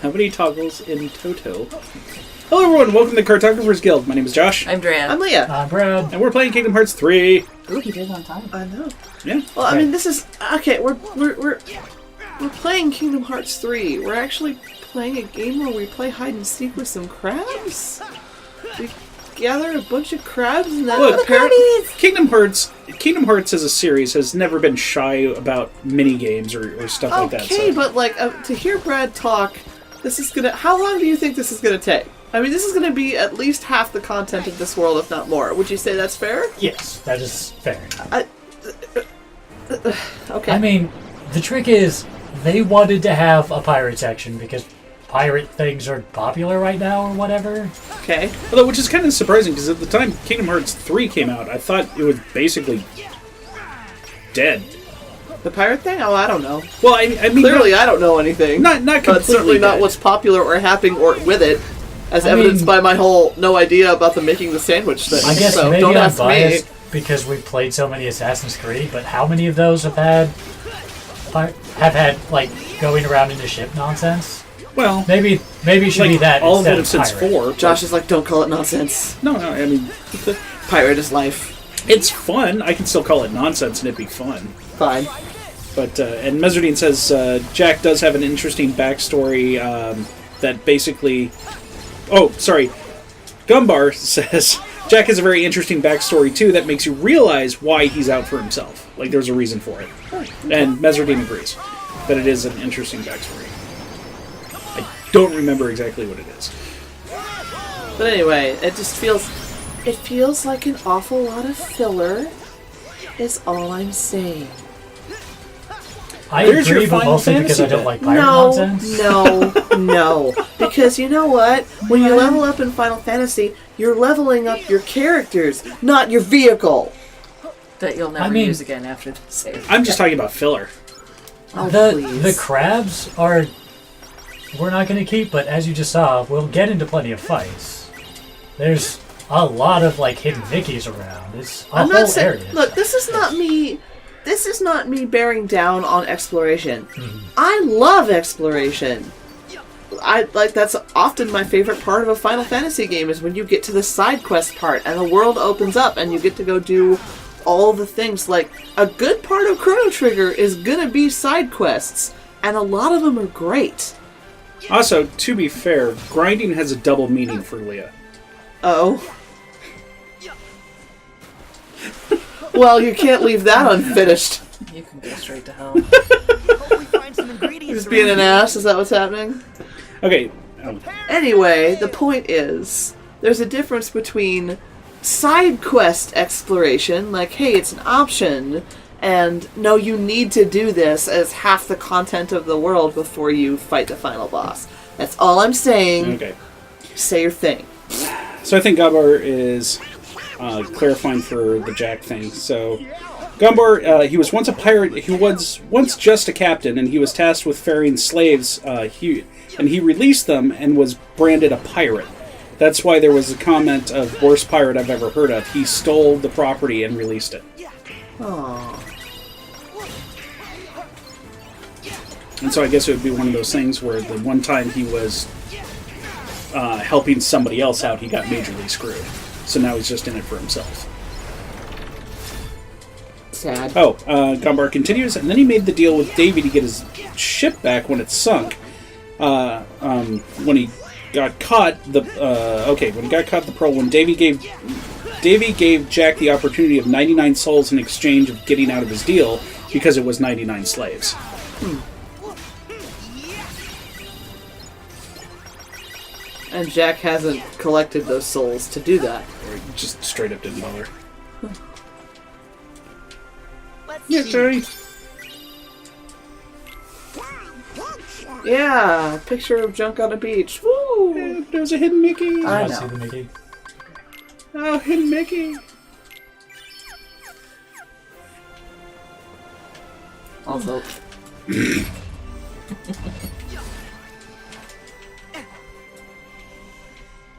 How many toggles in Toto? Hello everyone, welcome to the Cartographers Guild. My name is Josh. I'm Draya. I'm Leah. I'm Brad. And we're playing Kingdom Hearts 3. Ooh, he did it on time. I know. Yeah. Well, I mean, this is okay. We're playing Kingdom Hearts 3. We're actually playing a game where we play hide and seek with some crabs. We gather a bunch of crabs and then Look, apparently Kingdom Hearts as a series has never been shy about mini games or stuff like that. Okay, So. but like to hear Brad talk, this is gonna. How long do you think this is gonna take? I mean, this is gonna be at least half the content of this world, if not more. Would you say that's fair? Yes, that is fair. Okay. I mean, the trick is they wanted to have a pirate section because pirate things are popular right now or whatever. Okay. Although, which is kind of surprising because at the time Kingdom Hearts 3 came out, I thought it was basically dead. The pirate thing? Oh, I don't know. Well, I mean, Clearly, I don't know anything. not completely But certainly not dead. what's popular or happening or with it, as evidenced by my whole no idea about the making the sandwich thing. I guess so maybe don't I'm ask biased me. because we've played so many Assassin's Creed, but how many of those have had like going around in the ship nonsense? Well, Maybe it should be that all of instead them of since pirate. 4. Josh is like, don't call it nonsense. No, I mean, Pirate is life. it's fun. I can still call it nonsense and it'd be fun. Fine. But, and Mezzardine says Jack does have an interesting backstory that basically... Oh, sorry. Gumbar says Jack has a very interesting backstory, too, that makes you realize why he's out for himself. Like, there's a reason for it. And Mezzardine agrees that it is an interesting backstory. I don't remember exactly what it is. But anyway, it just feels... It feels like an awful lot of filler, is all I'm saying. I There's your agree, but Final mostly because Fantasy I don't bit. like pirate nonsense. No. Because you know what? When you level up in Final Fantasy, you're leveling up your characters, not your vehicle. That you'll never use again after the save. I'm just talking about filler. Oh, The please. crabs are we're not going to keep, but as you just saw, we'll get into plenty of fights. There's a lot of like hidden Mickeys around. It's a I'm whole not saying. area. Look, this is not me. This is not me bearing down on exploration. I love exploration. I like that's often my favorite part of a Final Fantasy game is when you get to the side quest part and the world opens up and you get to go do all the things. Like a good part of Chrono Trigger is gonna be side quests, and a lot of them are great. Also, to be fair, grinding has a double meaning for Leah. Oh. Well, you can't leave that unfinished. You can go straight to hell. Just being an ass, is that what's happening? Okay. Anyway, the point is, there's a difference between side quest exploration, like, hey, it's an option, and no, you need to do this as half the content of the world before you fight the final boss. That's all I'm saying. Okay. Say your thing. So I think Gumbar is clarifying for the Jack thing. So Gumbar, he was once a pirate. He was once just a captain, and he was tasked with ferrying slaves. He released them and was branded a pirate. That's why there was a comment of worst pirate I've ever heard of. He stole the property and released it. Aww. And so I guess it would be one of those things where the one time he was helping somebody else out, he got majorly screwed. So now he's just in it for himself. Sad. Oh, Gumbar continues, and then he made the deal with Davy to get his ship back when it sunk. When he got caught, when Davy gave Jack the opportunity of 99 souls in exchange of getting out of his deal because it was 99 slaves. And Jack hasn't collected those souls to do that. Or he just straight up didn't bother. Yeah, Terry. Yeah, picture of junk on a beach. Woo! Yeah, there's a hidden Mickey. I see know. the Mickey. Oh, hidden Mickey. Also,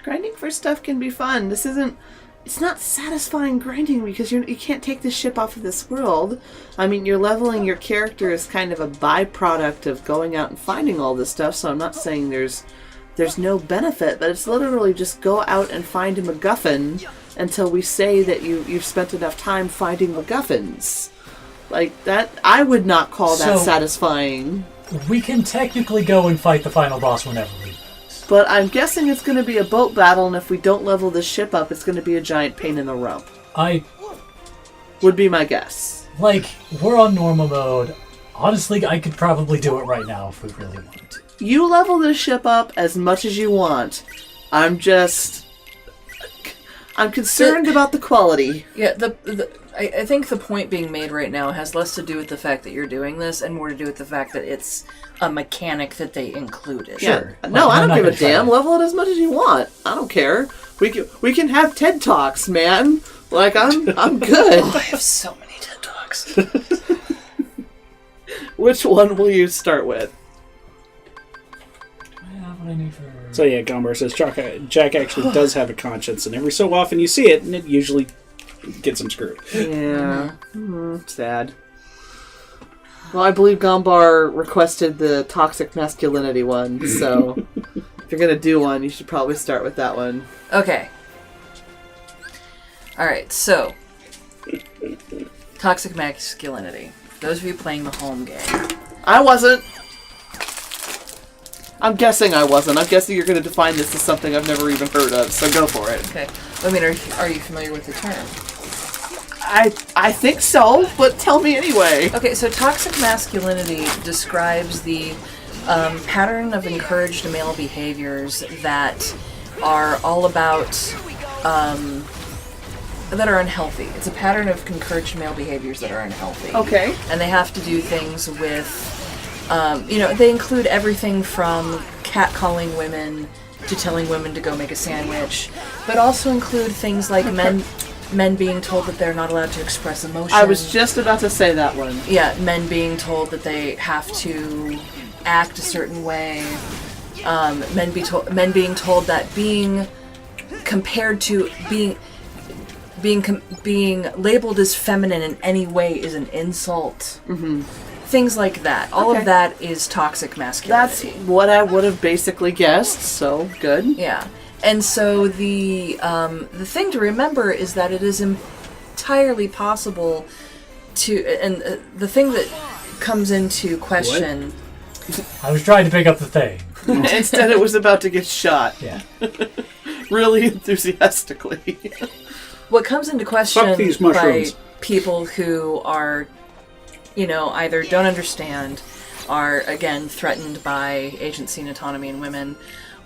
grinding for stuff can be fun. This isn't it's not satisfying grinding because you can't take the ship off of this world. I mean, you're leveling your character is kind of a byproduct of going out and finding all this stuff, so I'm not saying there's no benefit, but it's literally just go out and find a MacGuffin until we say that you've spent enough time finding MacGuffins. Like, that, I would not call that satisfying. We can technically go and fight the final boss whenever we want. But I'm guessing it's going to be a boat battle, and if we don't level this ship up, it's going to be a giant pain in the rump. Would be my guess. Like, we're on normal mode. Honestly, I could probably do it right now if we really wanted to. You level this ship up as much as you want. I'm concerned about the quality. Yeah, I think the point being made right now has less to do with the fact that you're doing this and more to do with the fact that it's a mechanic that they included. Sure. Yeah. No, I don't give a damn. To... Level it as much as you want. I don't care. We can have TED Talks, man. Like, I'm good. Oh, I have so many TED Talks. Which one will you start with? What I need for... So yeah, Gombar says Jack actually does have a conscience, and every so often you see it, and it usually gets him screwed. Yeah. Sad. Well, I believe Gombar requested the toxic masculinity one, so if you're going to do one, you should probably start with that one. Okay. Alright, so. Toxic masculinity. Those of you playing the home game. I wasn't. I'm guessing I wasn't. I'm guessing you're going to define this as something I've never even heard of, so go for it. Okay. I mean, are you familiar with the term? I think so, but tell me anyway. Okay, so toxic masculinity describes the pattern of encouraged male behaviors that are all about, that are unhealthy. It's a pattern of encouraged male behaviors that are unhealthy. Okay. And they have to do things with, they include everything from catcalling women to telling women to go make a sandwich, but also include things like men being told that they're not allowed to express emotion. I was just about to say that one. Yeah, men being told that they have to act a certain way. Men being told that being compared to being labeled as feminine in any way is an insult. Mm-hmm. Things like that. All of that is toxic masculinity. That's what I would have basically guessed, so good. Yeah. And so the thing to remember is that it is entirely possible to, and the thing that comes into question... What? I was trying to pick up the thing. Instead it was about to get shot. Yeah. Really enthusiastically. What comes into question Fuck these by mushrooms. people who are, either don't understand, are, again, threatened by agency and autonomy in women,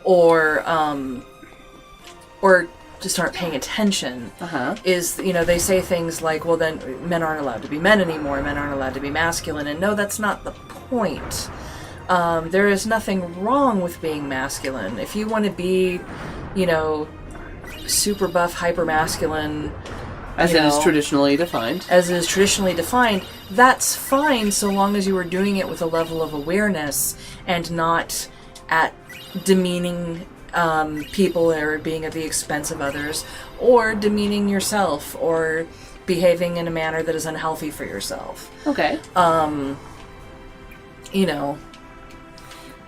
or just aren't paying attention, is, they say things like, well, then men aren't allowed to be men anymore, men aren't allowed to be masculine, and no, that's not the point. There is nothing wrong with being masculine. If you want to be, super buff, hyper masculine, as it is traditionally defined. As it is traditionally defined, that's fine so long as you are doing it with a level of awareness and not at demeaning people or being at the expense of others, or demeaning yourself, or behaving in a manner that is unhealthy for yourself. Okay.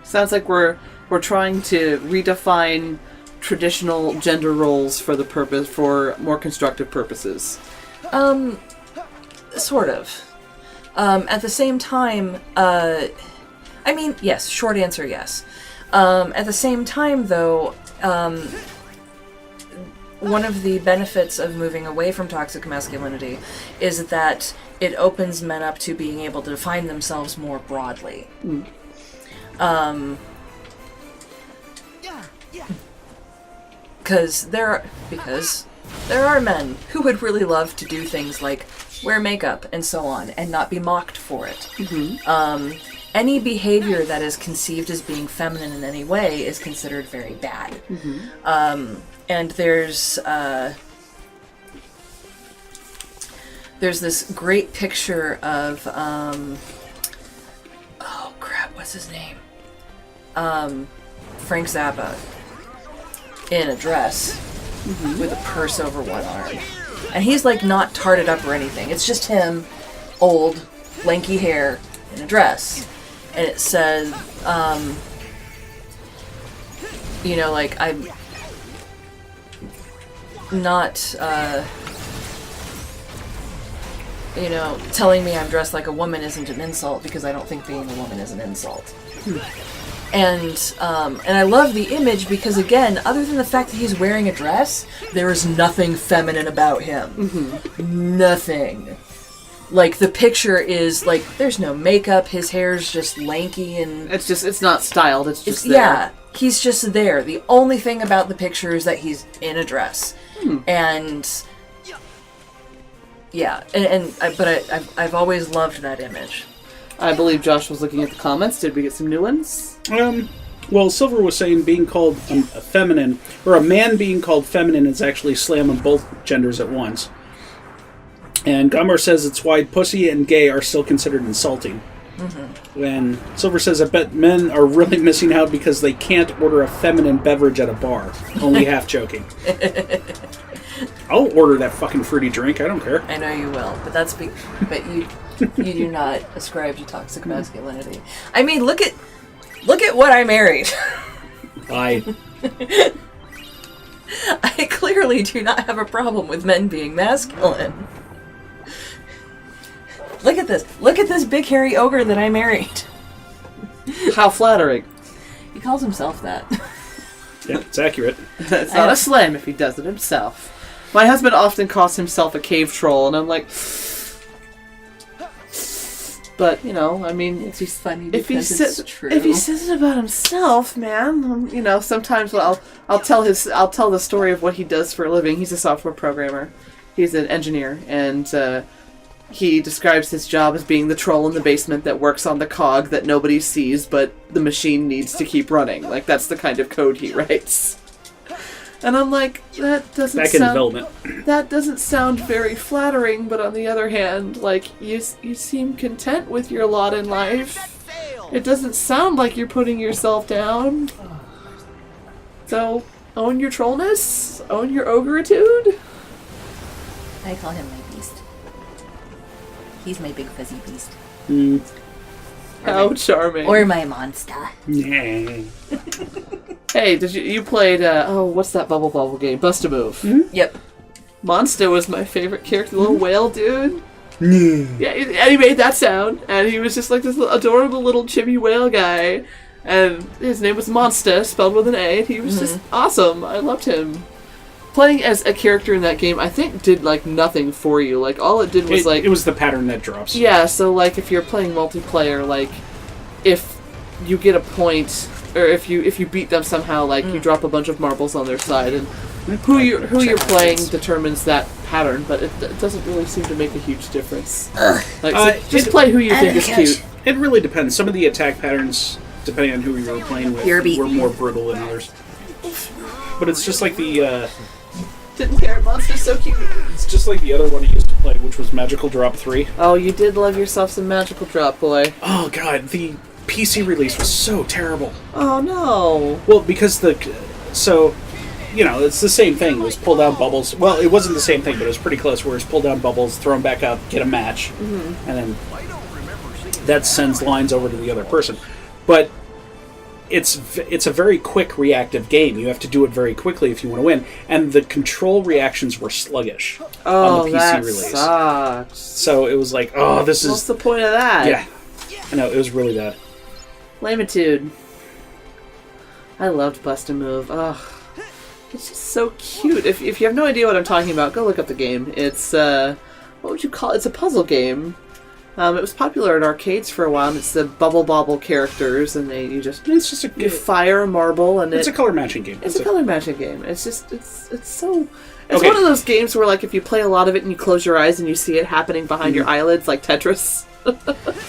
Sounds like we're trying to redefine traditional gender roles for more constructive purposes. Sort of. At the same time, yes, short answer, yes. At the same time, though, one of the benefits of moving away from toxic masculinity is that it opens men up to being able to define themselves more broadly. Because there are men who would really love to do things like wear makeup and so on, and not be mocked for it. Any behavior that is conceived as being feminine in any way is considered very bad. And there's this great picture of oh crap, what's his name? Frank Zappa in a dress with a purse over one arm. And he's like not tarted up or anything. It's just him, old, lanky hair, in a dress. And it says, you know, like, I'm not, you know, telling me I'm dressed like a woman isn't an insult because I don't think being a woman is an insult. And I love the image because, again, other than the fact that he's wearing a dress, there is nothing feminine about him. Nothing. Like, the picture is, like, there's no makeup, his hair's just lanky and... It's not styled, it's just there. Yeah, he's just there. The only thing about the picture is that he's in a dress. And... yeah, but I've always loved that image. I believe Josh was looking at the comments. Did we get some new ones? Well, Silver was saying being called a feminine, or a man being called feminine is actually slam on both genders at once. And Gummer says it's why pussy and gay are still considered insulting. And Silver says, I bet men are really missing out because they can't order a feminine beverage at a bar. Only half joking. I'll order that fucking fruity drink. I don't care. I know you will, but but you do not ascribe to toxic masculinity. I mean, look at what I married. I clearly do not have a problem with men being masculine. Look at this. Look at this big hairy ogre that I married. How flattering. He calls himself that. Yeah, it's accurate. It's not a slam if he does it himself. My husband often calls himself a cave troll, and I'm like... But, you know, I mean... It's just funny if because it's true. If he says it about himself, man, you know, sometimes I'll tell the story of what he does for a living. He's a software programmer. He's an engineer, and he describes his job as being the troll in the basement that works on the cog that nobody sees, but the machine needs to keep running. Like, that's the kind of code he writes. And I'm like, that doesn't Back in development. That doesn't sound very flattering, but on the other hand, like, you seem content with your lot in life. It doesn't sound like you're putting yourself down. So, own your trollness, own your ogreitude. I call him my beast. He's my big fuzzy beast. How charming. Or my monster. Yeah. Hey, did you played, what's that bubble game? Bust a Move. Yep. Monster was my favorite character, the little whale dude. Yeah, and he made that sound, and he was just like this adorable little chibi whale guy, and his name was Monster, spelled with an A, and he was just awesome. I loved him. Playing as a character in that game, I think, did, like, nothing for you. Like, all it did was, like... It was the pattern that drops. Yeah, so, like, if you're playing multiplayer, like, if you get a point, or if you beat them somehow, like, you drop a bunch of marbles on their side, and who you're playing determines that pattern, but it doesn't really seem to make a huge difference. Like, so just play who you think is cute. It really depends. Some of the attack patterns, depending on who you were playing with, were more brutal than others. But it's just like the... Didn't care. Monster's so cute. It's just like the other one I used to play, which was Magical Drop 3. Oh, you did love yourself some Magical Drop, boy. Oh, God. The PC release was so terrible. Oh, no. Well, because so, you know, it's the same thing. It was pull down bubbles. Well, it wasn't the same thing, but it was pretty close, where it's pull down bubbles, throw them back up, get a match, and then that sends lines over to the other person. But it's a very quick reactive game. You have to do it very quickly if you want to win. And the control reactions were sluggish on the PC that release. Sucks. So it was like, oh, this is... What's the point of that? Yeah. I know, it was really bad. Lamitude. I loved Bust a Move. Ugh. It's just so cute. If you have no idea what I'm talking about, go look up the game. It's, what would you call it? It's a puzzle game. It was popular at arcades for a while, and it's the Bubble Bobble characters, and you fire a marble, and it's a color matching game. It's a color matching game. It's just, it's so... It's one of those games where, like, if you play a lot of it and you close your eyes and you see it happening behind your eyelids, like Tetris.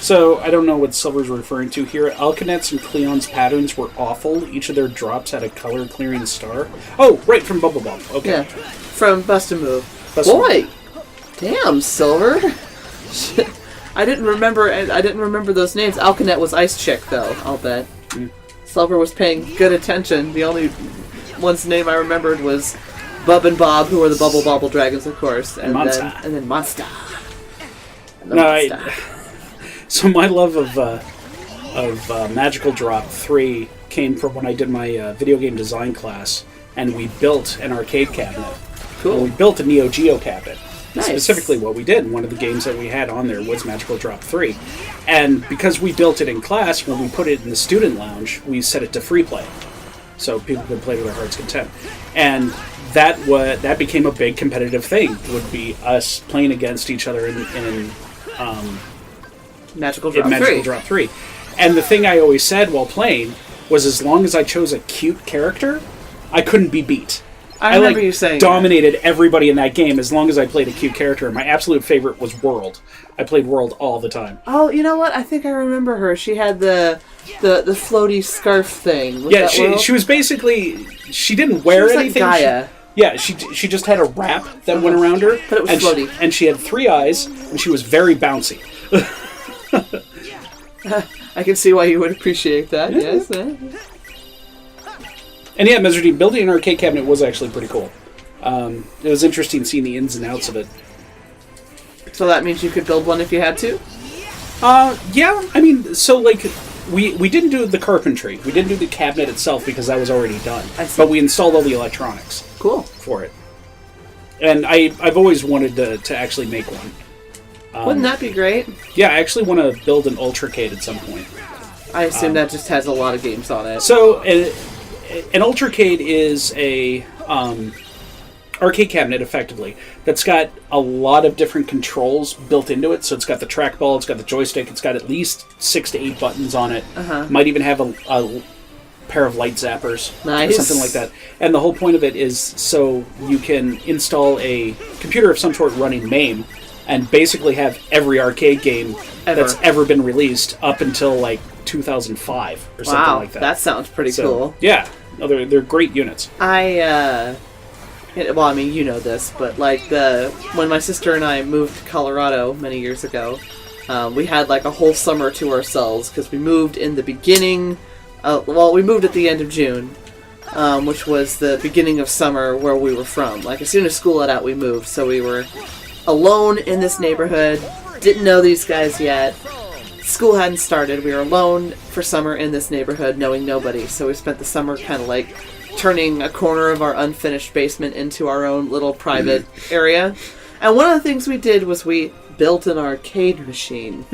So, I don't know what Silver's referring to here. Alkanet's and Cleon's patterns were awful. Each of their drops had a color-clearing star. Oh, right, from Bubble Bomb. Okay. Yeah, from Bust a Move. Boy! Damn, Silver! I didn't remember those names. Alkanet was Ice Chick, though, I'll bet. Silver was paying good attention. The only one's name I remembered was Bub and Bob, who are the Bubble Bobble Dragons, of course. And Monster. then Monster. And the No, Monster. So my love of Magical Drop 3 came from when I did my video game design class, and we built an arcade cabinet. Cool. And we built a Neo Geo cabinet. Nice. Specifically what we did, one of the games that we had on there was Magical Drop 3. And because we built it in class, when we put it in the student lounge, we set it to free play. So people could play to their heart's content. And that became a big competitive thing, would be us playing against each other in Magical Drop 3. Magical Drop 3. And the thing I always said while playing was, as long as I chose a cute character, I couldn't be beat. I remember you saying dominated everybody in that game as long as I played a cute character. My absolute favorite was World. I played World all the time. Oh, you know what? I think I remember her. She had the floaty scarf thing. Was Yeah, that World? she was basically... She didn't wear She was anything. like Gaia. She just had a wrap that went around her. But it was floaty. And she had 3 eyes, and she was very bouncy. I can see why you would appreciate that, yes. And yeah, Mezzardine, building an arcade cabinet was actually pretty cool. It was interesting seeing the ins and outs of it. So that means you could build one if you had to? Yeah, I mean, so like, we didn't do the carpentry. We didn't do the cabinet itself because that was already done. I see. But we installed all the electronics. Cool. For it. And I've always wanted to actually make one. Wouldn't that be great? Yeah, I actually want to build an Ultracade at some point. I assume that just has a lot of games on it. So, an Ultracade is a arcade cabinet, effectively, that's got a lot of different controls built into it. So it's got the trackball, it's got the joystick, it's got at least 6 to 8 buttons on it. Might even have a pair of light zappers. Nice. Or something like that. And the whole point of it is so you can install a computer of some sort running MAME and basically have every arcade game that's ever been released up until like 2005 or something like that. That sounds pretty cool. Yeah. No, they're great units. Well, I mean, you know this, but like when my sister and I moved to Colorado many years ago, we had like a whole summer to ourselves because we moved in the beginning. We moved at the end of June, which was the beginning of summer where we were from. Like as soon as school let out, we moved, so we were alone in this neighborhood. Didn't know these guys yet. School hadn't started. We were alone for summer in this neighborhood, knowing nobody. So we spent the summer kind of like turning a corner of our unfinished basement into our own little private area. And one of the things we did was we built an arcade machine.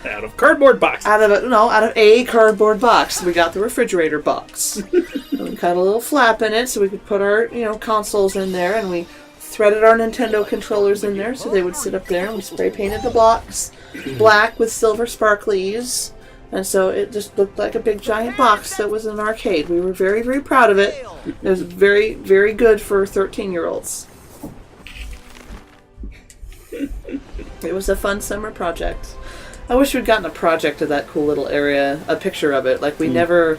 Out of cardboard box. Out of a cardboard box. We got the refrigerator box. And we cut a little flap in it so we could put our, consoles in there, and we threaded our Nintendo controllers in there so they would sit up there, and we spray painted the blocks black with silver sparklies. And so it just looked like a big giant box that was an arcade. We were very, very proud of it. It was very, very good for 13-year-olds. It was a fun summer project. I wish we'd gotten a project of that cool little area, a picture of it. Like, we never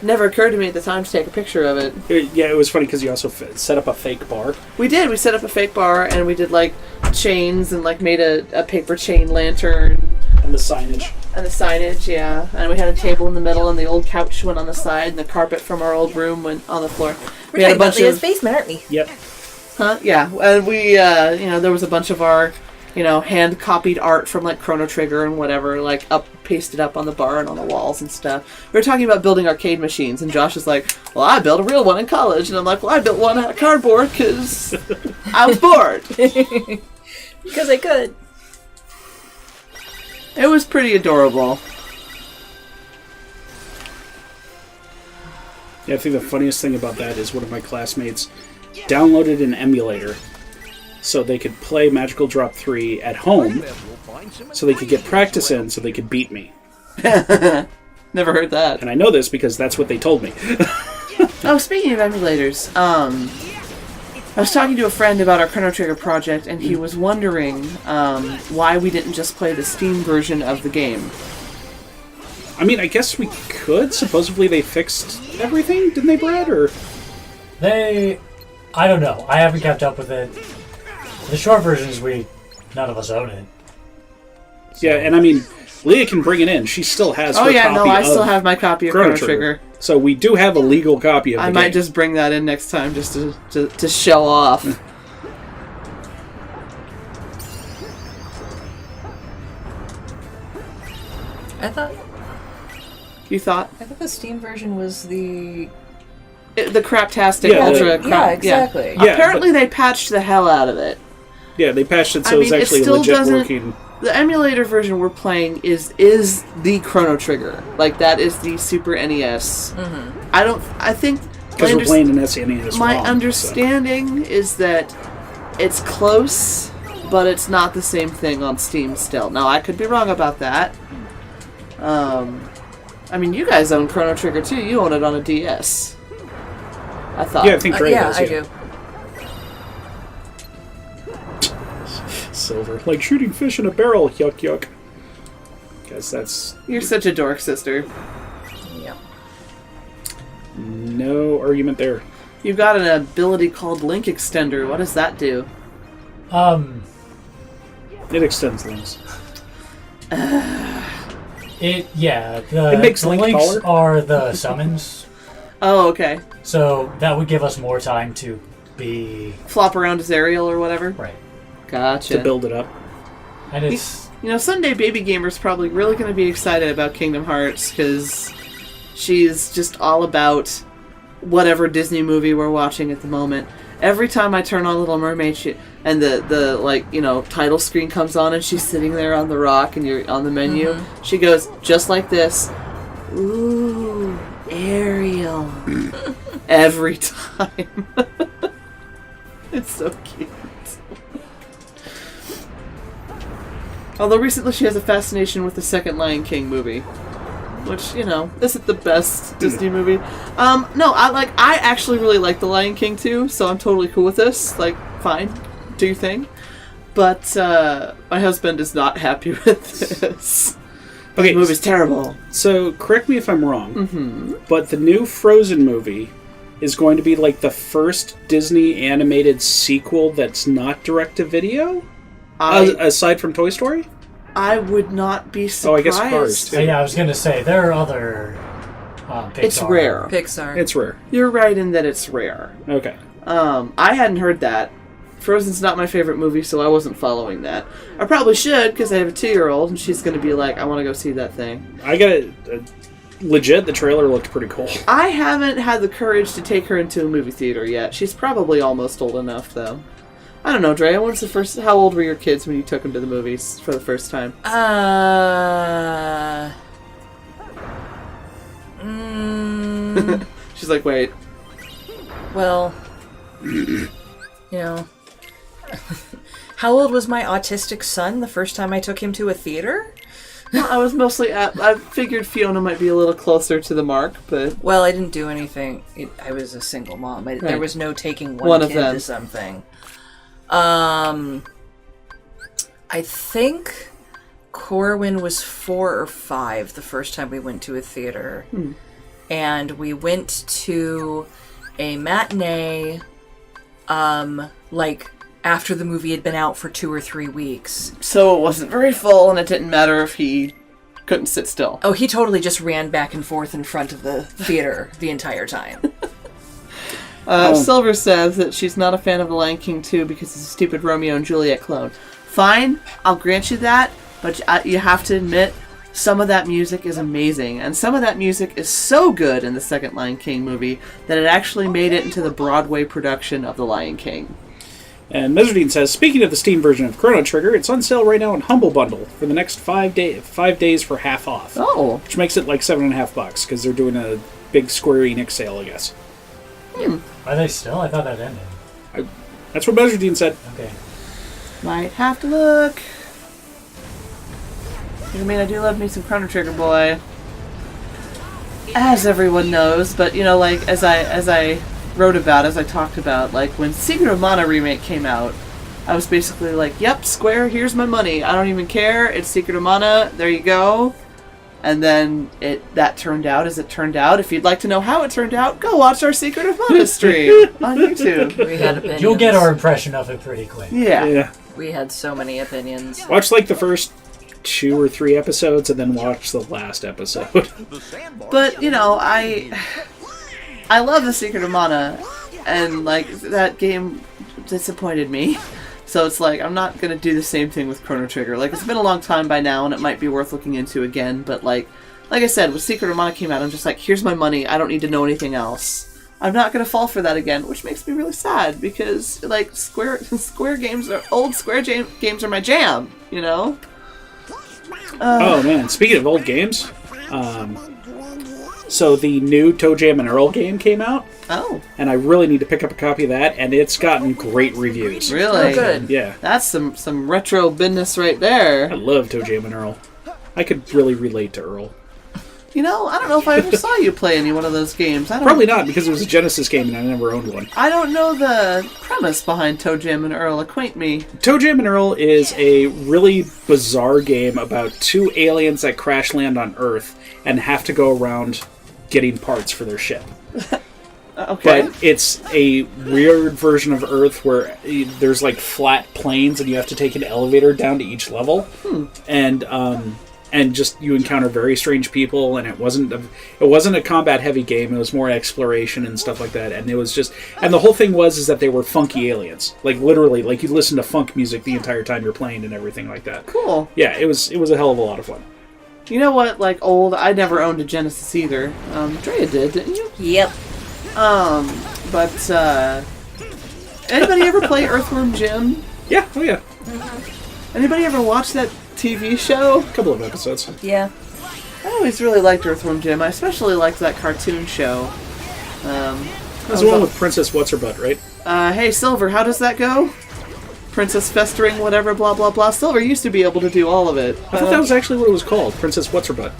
occurred to me at the time to take a picture of it. It was funny because you also set up a fake bar. We did. We set up a fake bar, and we did, like, chains and, like, made a paper chain lantern. And the signage. And the signage, yeah. And we had a table in the middle, and the old couch went on the side, and the carpet from our old room went on the floor. We had a bunch of basement, aren't we? Yep. Huh? Yeah. And we, there was a bunch of our, hand-copied art from, like, Chrono Trigger and whatever, like, pasted up on the bar and on the walls and stuff. We were talking about building arcade machines, and Josh is like, well, I built a real one in college. And I'm like, well, I built one out of cardboard because I was bored. Because I could. It was pretty adorable. Yeah, I think the funniest thing about that is one of my classmates downloaded an emulator so they could play Magical Drop 3 at home, so they could get practice in, so they could beat me. Never heard that. And I know this because that's what they told me. Oh, speaking of emulators, I was talking to a friend about our Chrono Trigger project, and he was wondering why we didn't just play the Steam version of the game. I mean, I guess we could. Supposedly they fixed everything, didn't they, Brad? Or I don't know. I haven't kept up with it. The short version is none of us own it. So. Yeah, and I mean, Leah can bring it in. She still has her copy I still have my copy of Chrono Trigger. So we do have a legal copy of the I game. might just bring that in next time just to show off. I thought You thought? the Steam version was the The craptastic Yeah, ultra crap. yeah, exactly. Yeah, Apparently they patched the hell out of it. Yeah, they patched it so I it's mean, it actually still legit doesn't- working. The emulator version we're playing is the Chrono Trigger. Like, that is the Super NES. I think... Because we're playing an SNES My ROM, understanding is that it's close, but it's not the same thing on Steam still. Now, I could be wrong about that. I mean, you guys own Chrono Trigger too. You own it on a DS. I thought. Yeah, I think Draya yeah, does. I do. Silver. Like shooting fish in a barrel. Yuck, yuck. Guess that's... You're such a dork, sister. Yeah. No argument there. You've got an ability called Link Extender. What does that do? It extends things. It makes the Link links taller. are the summons, Oh, okay. so that would give us more time to be Flop around as Ariel or whatever. right. Gotcha. To build it up. And it's You know, Sunday Baby Gamer's probably really going to be excited about Kingdom Hearts because she's just all about whatever Disney movie we're watching at the moment. Every time I turn on Little Mermaid and the like, you know, title screen comes on and she's sitting there on the rock and you're on the menu, she goes just like this. Ooh, Ariel. Every time. It's so cute. Although recently she has a fascination with the second Lion King movie, which, you know, isn't the best Disney movie. No, I actually really like the Lion King too, so I'm totally cool with this. Like, fine, do your thing. But my husband is not happy with this. Okay, The movie's terrible. so correct me if I'm wrong, but the new Frozen movie is going to be like the first Disney animated sequel that's not direct-to-video? Aside from Toy Story? I would not be surprised. Oh, I guess Cars, too. yeah. I was gonna say there are other Pixar. It's rare. Pixar. It's rare. You're right in that it's rare. Okay. I hadn't heard that. Frozen's not my favorite movie, so I wasn't following that. I probably should, because I have a 2-year-old, and she's going to be like, I want to go see that thing. I got it. Legit, the trailer looked pretty cool. I haven't had the courage to take her into a movie theater yet. She's probably almost old enough, though. I don't know, Draya, how old were your kids when you took them to the movies for the first time? She's like, wait. Well, you know, how old was my autistic son the first time I took him to a theater? No, I was mostly I figured Fiona might be a little closer to the mark, but... Well, I didn't do anything. I was a single mom. There Right. was no taking One one of kid them. to something. I think Corwin was 4 or 5 the first time we went to a theater. And we went to a matinee, like, after the movie had been out for 2 or 3 weeks. So it wasn't very full, and it didn't matter if he couldn't sit still. Oh, he totally just ran back and forth in front of the theater the entire time. Silver says that she's not a fan of The Lion King 2 because it's a stupid Romeo and Juliet clone. Fine, I'll grant you that, but you have to admit, some of that music is amazing, and some of that music is so good in the second Lion King movie that it actually made it into the Broadway production of The Lion King. And Mezzardine says, speaking of the Steam version of Chrono Trigger, it's on sale right now in Humble Bundle for the next 5 days for half off. Oh. Which makes it like $7.50 because they're doing a big Square Enix sale, I guess. Are they still? I thought that ended. That's what Mezzardine said. Okay. Might have to look. I mean, I do love me some Chrono Trigger, boy. As everyone knows, but, you know, like, as I wrote about, as I talked about, like, when Secret of Mana Remake came out, I was basically like, yep, Square, here's my money. I don't even care. It's Secret of Mana. There you go. And then that turned out as it turned out. If you'd like to know how it turned out, go watch our Secret of Mana stream on YouTube. We had opinions. You'll get our impression of it pretty quick. Yeah. Yeah. We had so many opinions. Watch like the first 2 or 3 episodes and then watched the last episode. But, you know, I love The Secret of Mana, and, like, that game disappointed me. So it's like, I'm not going to do the same thing with Chrono Trigger. Like, it's been a long time by now, and it might be worth looking into again, but, like I said, when Secret of Mana came out, I'm just like, here's my money, I don't need to know anything else. I'm not going to fall for that again, which makes me really sad, because, like, Square games, old Square games are my jam, you know? Oh, man. Speaking of old games, so the new Toe Jam and Earl game came out. Oh. And I really need to pick up a copy of that, and it's gotten great reviews. Really? Oh, good. Yeah. That's some retro business right there. I love Toe Jam and Earl. I could really relate to Earl. You know, I don't know if I ever saw you play any one of those games. Probably not, because it was a Genesis game and I never owned one. I don't know the premise behind Toe Jam and Earl. Acquaint me. Toe Jam and Earl is a really bizarre game about 2 aliens that crash land on Earth and have to go around getting parts for their ship. Okay. But it's a weird version of Earth where there's like flat planes and you have to take an elevator down to each level. And just you encounter very strange people, and it wasn't a combat heavy game. It was more exploration and stuff like that. And it was just, and the whole thing was that they were funky aliens, like literally, like you listen to funk music the entire time you're playing and everything like that. Cool. Yeah, it was a hell of a lot of fun. You know what? Like I never owned a Genesis either. Draya did, didn't you? Yep. But anybody ever play Earthworm Jim? Yeah, oh yeah, Anybody ever watch that TV show? a couple of episodes. Yeah. I always really liked Earthworm Jim. I especially liked that cartoon show. That's the one with Princess What's-Her-Butt, right? Hey, Silver, how does that go? Princess Festering, whatever, blah, blah, blah. Silver used to be able to do all of it. I thought that was actually what it was called, Princess What's-Her-Butt.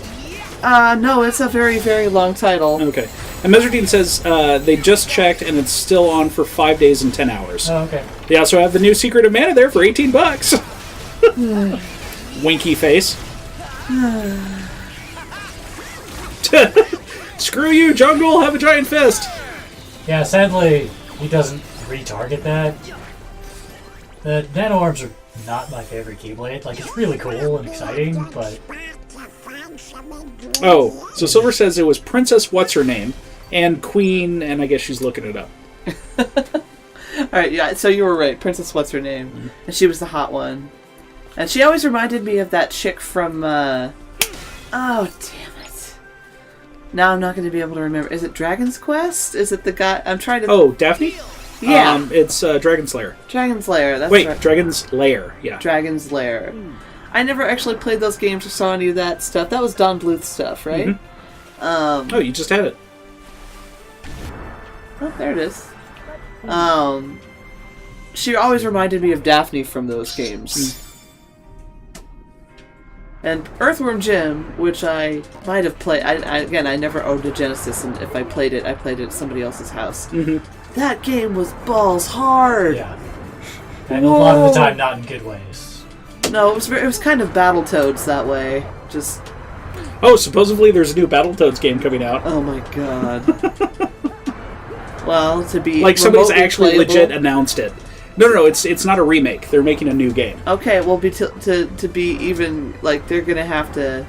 No, it's a very, very long title. Okay. And Mezzardine says they just checked and it's still on for 5 days and 10 hours. Oh, okay. They also have the new Secret of Mana there for $18. Winky face. Screw you, Jungle! Have a giant fist! Yeah, sadly, he doesn't retarget that. The nano arms are not my favorite Keyblade. Like, it's really cool and exciting, but... Oh, so Silver says it was Princess What's-Her-Name and Queen, and I guess she's looking it up. Alright, yeah, so you were right. Princess What's-Her-Name. Mm-hmm. And she was the hot one. And she always reminded me of that chick from, oh, damn it. Now I'm not going to be able to remember. Is it Dragon's Quest? Is it the guy... I'm trying to... Oh, Daphne? Yeah. It's Dragon's Lair. Dragon's Lair, that's Wait, right. Dragon's Lair, yeah. Dragon's Lair. I never actually played those games or saw any of that stuff. That was Don Bluth stuff, right? Mm-hmm. Oh, you just had it. Oh, there it is. She always reminded me of Daphne from those games. And Earthworm Jim, which I might have played... I never owned a Genesis, and if I played it at somebody else's house. Mm-hmm. That game was balls hard! Yeah. And a lot of the time, not in good ways. No, it was kind of Battletoads that way. Just... Oh, supposedly there's a new Battletoads game coming out. Oh my god. Well, to be like somebody's remotely actually playable. legit announced it. No, it's not a remake. They're making a new game. Okay, well, to be even, like, they're gonna have to...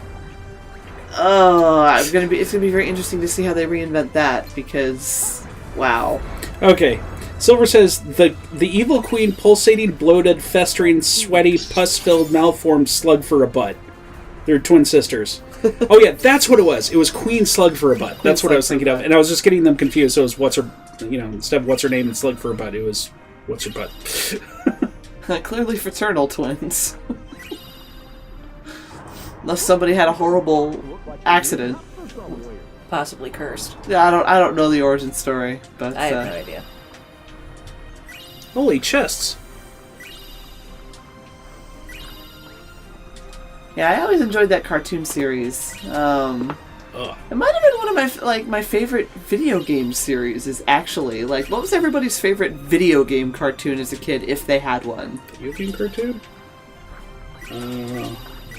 Oh, it's gonna be very interesting to see how they reinvent that, because... Wow. Okay. Silver says, the evil queen, pulsating, bloated, festering, sweaty, pus-filled, malformed slug for a butt. They're twin sisters. Oh yeah, that's what it was. It was Queen Slug for a Butt. That's what I was thinking of. And I was just getting them confused. So it was instead of what's her name and Slug for a Butt, it was what's her butt. Clearly fraternal twins. Unless somebody had a horrible accident. Possibly cursed. Yeah, I don't know the origin story, but I have no idea. Holy chests. Yeah, I always enjoyed that cartoon series. It might have been one of my favorite video game series. Is actually what was everybody's favorite video game cartoon as a kid, if they had one? Video game cartoon?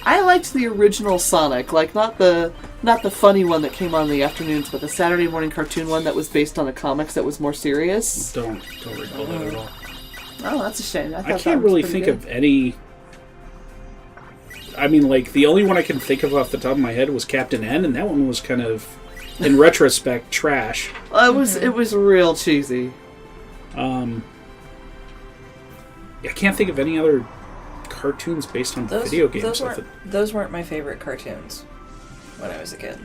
I liked the original Sonic, not the funny one that came on in the afternoons, but the Saturday morning cartoon one that was based on the comics that was more serious. Don't recall that at all. Oh, that's a shame. I can't really think of any. I mean, like, the only one I can think of off the top of my head was Captain N, and that one was kind of, in retrospect, trash. It was real cheesy. I can't think of any other cartoons based on video games. Those weren't my favorite cartoons when I was a kid.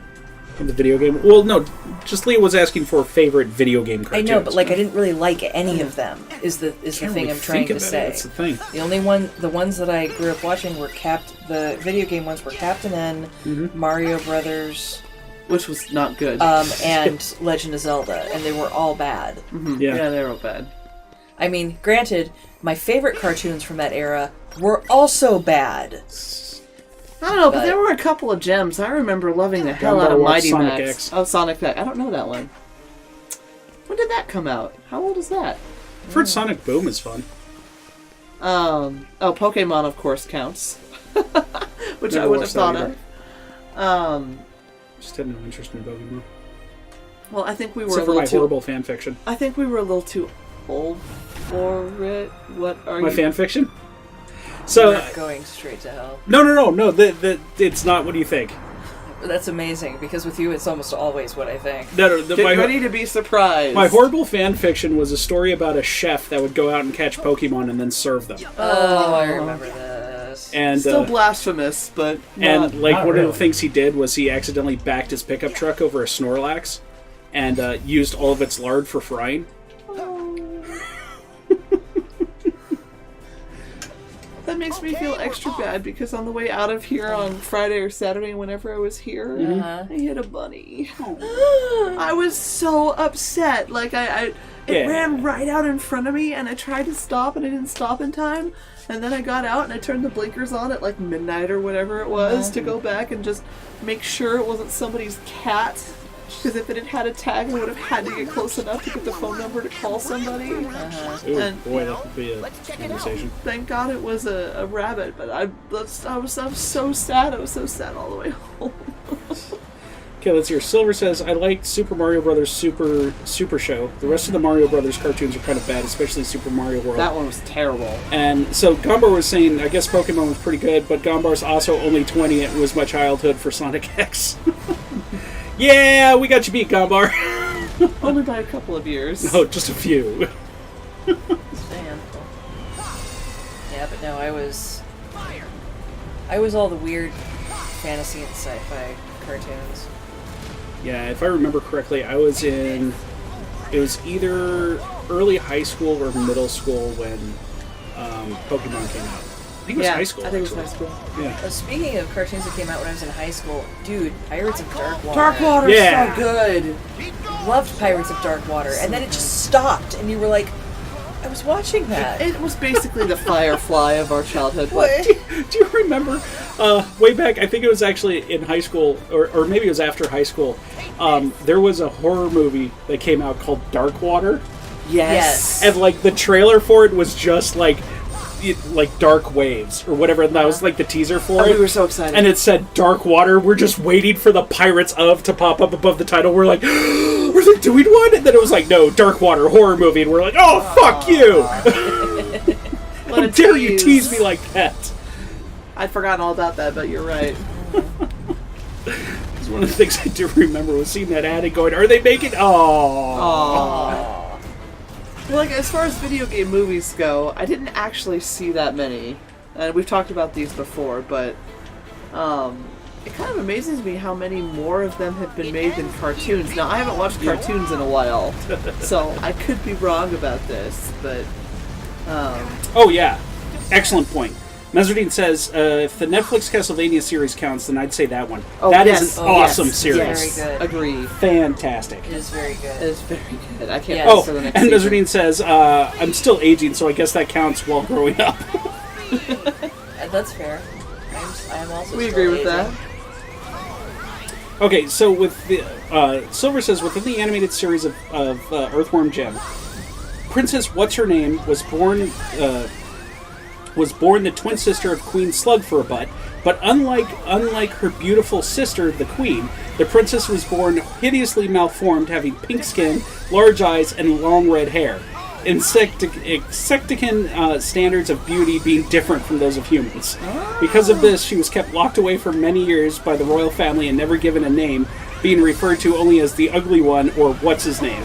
In the video game? Well, no, just Leah was asking for favorite video game cartoons. I know, but like I didn't really like any of them. Is the thing I'm trying to say? That's the thing. The ones that I grew up watching were the video game ones were Captain N, Mario Brothers, which was not good, and Legend of Zelda, and they were all bad. Mm-hmm. Yeah, they were all bad. I mean, granted, my favorite cartoons from that era were also bad. I don't know, but there were a couple of gems. I remember loving the hell out of Mighty Sonic Max. X. Oh, Sonic X. I don't know that one. When did that come out? How old is that? I've heard Sonic Boom is fun. Pokemon, of course, counts. Which I wouldn't have thought of. Just had no interest in Pokemon. Well, I think we were Except for my horrible fan fiction. I think we were a little too old for it. What are you? My fan fiction? So not going straight to hell. No. It's not what you think. That's amazing, because with you, it's almost always what I think. Get ready to be surprised. My horrible fan fiction was a story about a chef that would go out and catch Pokemon and then serve them. Oh, I remember this. And still blasphemous, but one of the really. things he did was he accidentally backed his pickup truck over a Snorlax and used all of its lard for frying. That makes me feel extra bad because on the way out of here on Friday or Saturday, whenever I was here, I hit a bunny. I was so upset. Like it ran right out in front of me, and I tried to stop, and I didn't stop in time. And then I got out and I turned the blinkers on at like midnight or whatever it was to go back and just make sure it wasn't somebody's cat. Because if it had had a tag, I would have had to get close enough to get the phone number to call somebody. Ooh, boy, that would be a conversation. Thank God it was a rabbit, but I was so sad. I was so sad all the way home. Okay, let's hear. Silver says, I liked Super Mario Brothers Super Show. The rest of the Mario Brothers cartoons are kind of bad, especially Super Mario World. That one was terrible. And so Gombar was saying, I guess Pokemon was pretty good, but Gombar's also only 20. It was my childhood for Sonic X. Yeah, we got you beat, Gombar. Only by a couple of years. No, just a few. Damn. Yeah, but no, I was all the weird fantasy and sci-fi cartoons. Yeah, if I remember correctly, I was it was either early high school or middle school when Pokemon came out. I think it was high school. I think it was actually. high school. Yeah. Speaking of cartoons that came out when I was in high school, dude, Pirates of Dark Water. Dark Water's Yeah. so good. Loved Pirates of Dark Water, and then it just stopped, and you were like, I was watching that. It was basically the Firefly of our childhood. What? Do you remember way back, I think it was actually in high school, or maybe it was after high school, there was a horror movie that came out called Dark Water. Yes. And like the trailer for it was just like Dark Waves or whatever, and that was like the teaser for it. We were so excited. And it said Dark Water. We're just waiting for the Pirates of to pop up above the title. We're like, are they doing one? And then it was like, no, Dark Water horror movie. And we're like, oh, fuck you! How dare you tease me like that? I'd forgotten all about that, but you're right. It's one of the things I do remember was seeing that ad and going, are they making? Oh. Well, like, as far as video game movies go, I didn't actually see that many. And we've talked about these before, but it kind of amazes me how many more of them have been made than cartoons. Now, I haven't watched cartoons in a while, so I could be wrong about this, but... Oh, yeah. Excellent point. Mezzardine says, if the Netflix Castlevania series counts, then I'd say that one. Oh, that yes. is an awesome series. Yes. Very good. Agree. Fantastic. It is very good. It is very good. I can't Yes. wait for the next and season. Mezzardine says, I'm still aging, so I guess that counts while growing up. That's fair. I'm also We still agree with aging. that. Okay, so with the Silver says, within the animated series of Earthworm Jim, Princess What's-Her-Name was born the twin sister of Queen Slugfurbutt, but unlike her beautiful sister, the Queen, the princess was born hideously malformed, having pink skin, large eyes, and long red hair. insectican standards of beauty being different from those of humans. Because of this, she was kept locked away for many years by the royal family and never given a name, being referred to only as the ugly one or what's his name.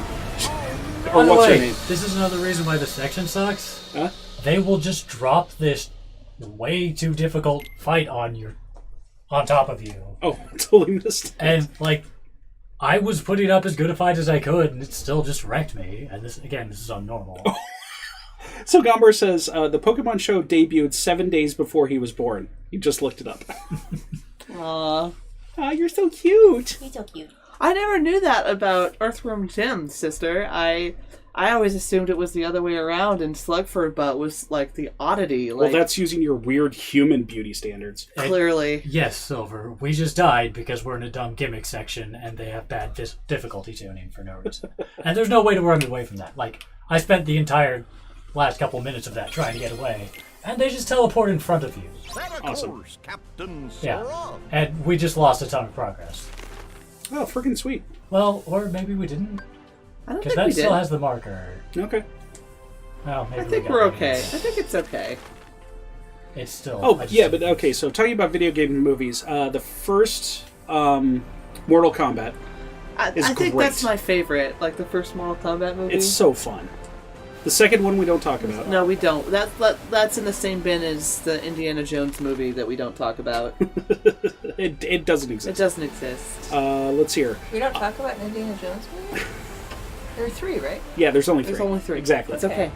Or what's her name. This is another reason why this section sucks. Huh? They will just drop this way too difficult fight on top of you. Oh, totally missed it. And, like, I was putting up as good a fight as I could, and it still just wrecked me. And this is unnormal. So Gomber says, the Pokemon show debuted 7 days before he was born. He just looked it up. Aww. Aw, you're so cute. He's so cute. I never knew that about Earthworm Jim, sister. I always assumed it was the other way around, and Slugford Butt was like the oddity. Like, Well, that's using your weird human beauty standards. clearly. Yes, Silver. We just died because we're in a dumb gimmick section, and they have bad difficulty tuning for no reason. And there's no way to run away from that. Like, I spent the entire last couple minutes of that trying to get away, and they just teleport in front of you. Awesome. Captain Yeah. Sora. And we just lost a ton of progress. Oh, freaking sweet. Well, or maybe we didn't. I don't Because think we that still did. has the marker. Okay. Well, maybe I think got we're these. okay. I think it's okay. It's still... Oh, I just- yeah, but okay, so talking about video game movies, the first Mortal Kombat, I It's think great. that's my favorite. Like the first Mortal Kombat movie. it's so fun. The second one we don't talk about. No, we don't. That's in the same bin as the Indiana Jones movie that we don't talk about. It doesn't It exist. doesn't exist. Let's hear. We don't talk about an Indiana Jones movie? There are 3, right? Yeah, there's only 3. There's only 3. Exactly. It's okay.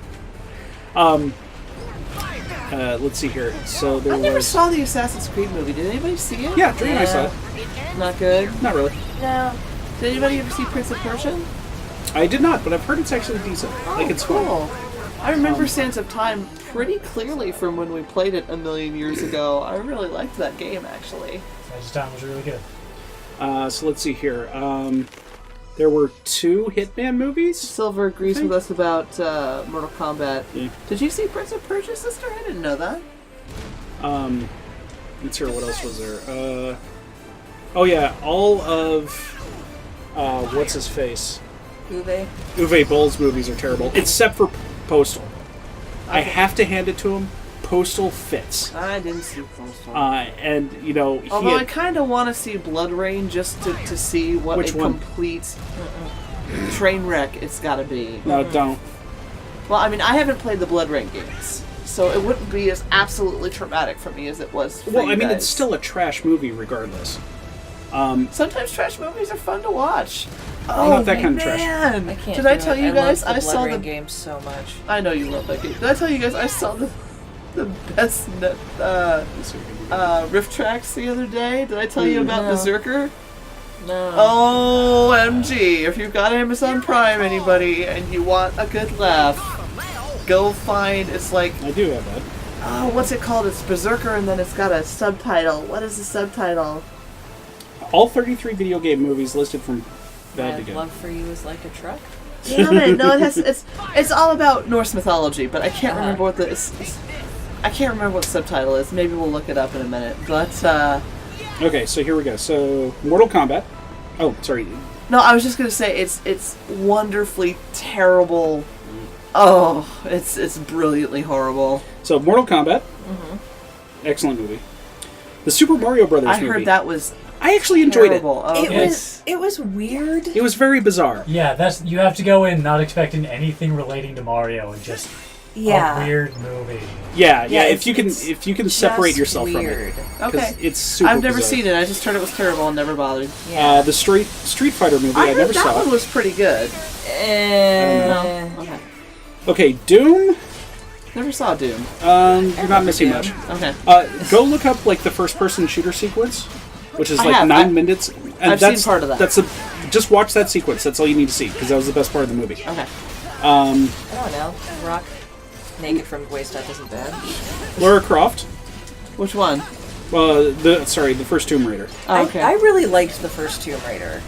Let's see here. So there I never was... saw the Assassin's Creed movie. Did anybody see it? Yeah, Drew and I saw it. Not good. Not really. No. Did anybody ever see Prince of Persia? I did not, but I've heard it's actually decent. Like, it's fun. cool. I remember Sands of Time pretty clearly from when we played it a million years ago. I really liked that game, actually. Sands of Time was really good. So let's see here. There were 2 Hitman movies. Silver agrees Okay. with us about Mortal Kombat. Yeah. Did you see Prince of Persia, sister? I didn't know that. Let's hear what else was there. Oh yeah, all of what's his face? Uwe Boll's movies are terrible, except for Postal. I have to hand it to him. Postal fits. I didn't see Postal. And you know, he Although I had, kind of want to see Blood Rain just to see what Which a one? complete train wreck it's got to be. no, don't. Well, I mean, I haven't played the Blood Rain games, so it wouldn't be as absolutely traumatic for me as it was for Well, you I mean, guys. it's still a trash movie, regardless. Sometimes trash movies are fun to watch. Not that kind of trash. Man. I can't Did I do tell it. you guys love I the saw Blood the Rain games so much. I know you love that game. Did I tell you guys I saw the best riff tracks the other day? Did I tell you about No. Berserker? No. OMG, if you've got Amazon Prime, anybody, and you want a good laugh, go find, it's like, I do have that. what's it called? It's Berserker, and then it's got a subtitle. What is the subtitle? All 33 video game movies listed from bad My to good. love for you is like a truck. Damn it! No, it's all about Norse mythology, but I can't Uh-huh. remember what I can't remember what the subtitle is. Maybe we'll look it up in a minute. But Okay, so here we go. So, Mortal Kombat. Oh, sorry. no, I was just gonna say it's wonderfully terrible. Oh, it's brilliantly horrible. So, Mortal Kombat. Excellent movie. The Super Mario Brothers I movie. heard that was I actually enjoyed terrible. Oh, okay. It was weird. it. It was very bizarre. Yeah, that's you have to go in not expecting anything relating to Mario and just Yeah. a weird movie. Yeah, Yeah, if you can separate Just yourself weird. from it. 'Cause Okay. It's super I've never bizarre. seen it. I just heard it was terrible and never bothered. Yeah. The Street Fighter movie, I I heard never that saw one it. was pretty good. Eh. Okay. Okay, Doom. Never saw Doom. You're not missing much. Okay. Go look up like the first-person shooter sequence, which is I like have. 9 minutes. And I've seen that's, part of that. Just watch that sequence. That's all you need to see because that was the best part of the movie. Okay. I don't know. Rock naked from waist up isn't bad. Lara Croft. Which one? The first Tomb Raider. Oh, okay. I really liked the first Tomb Raider.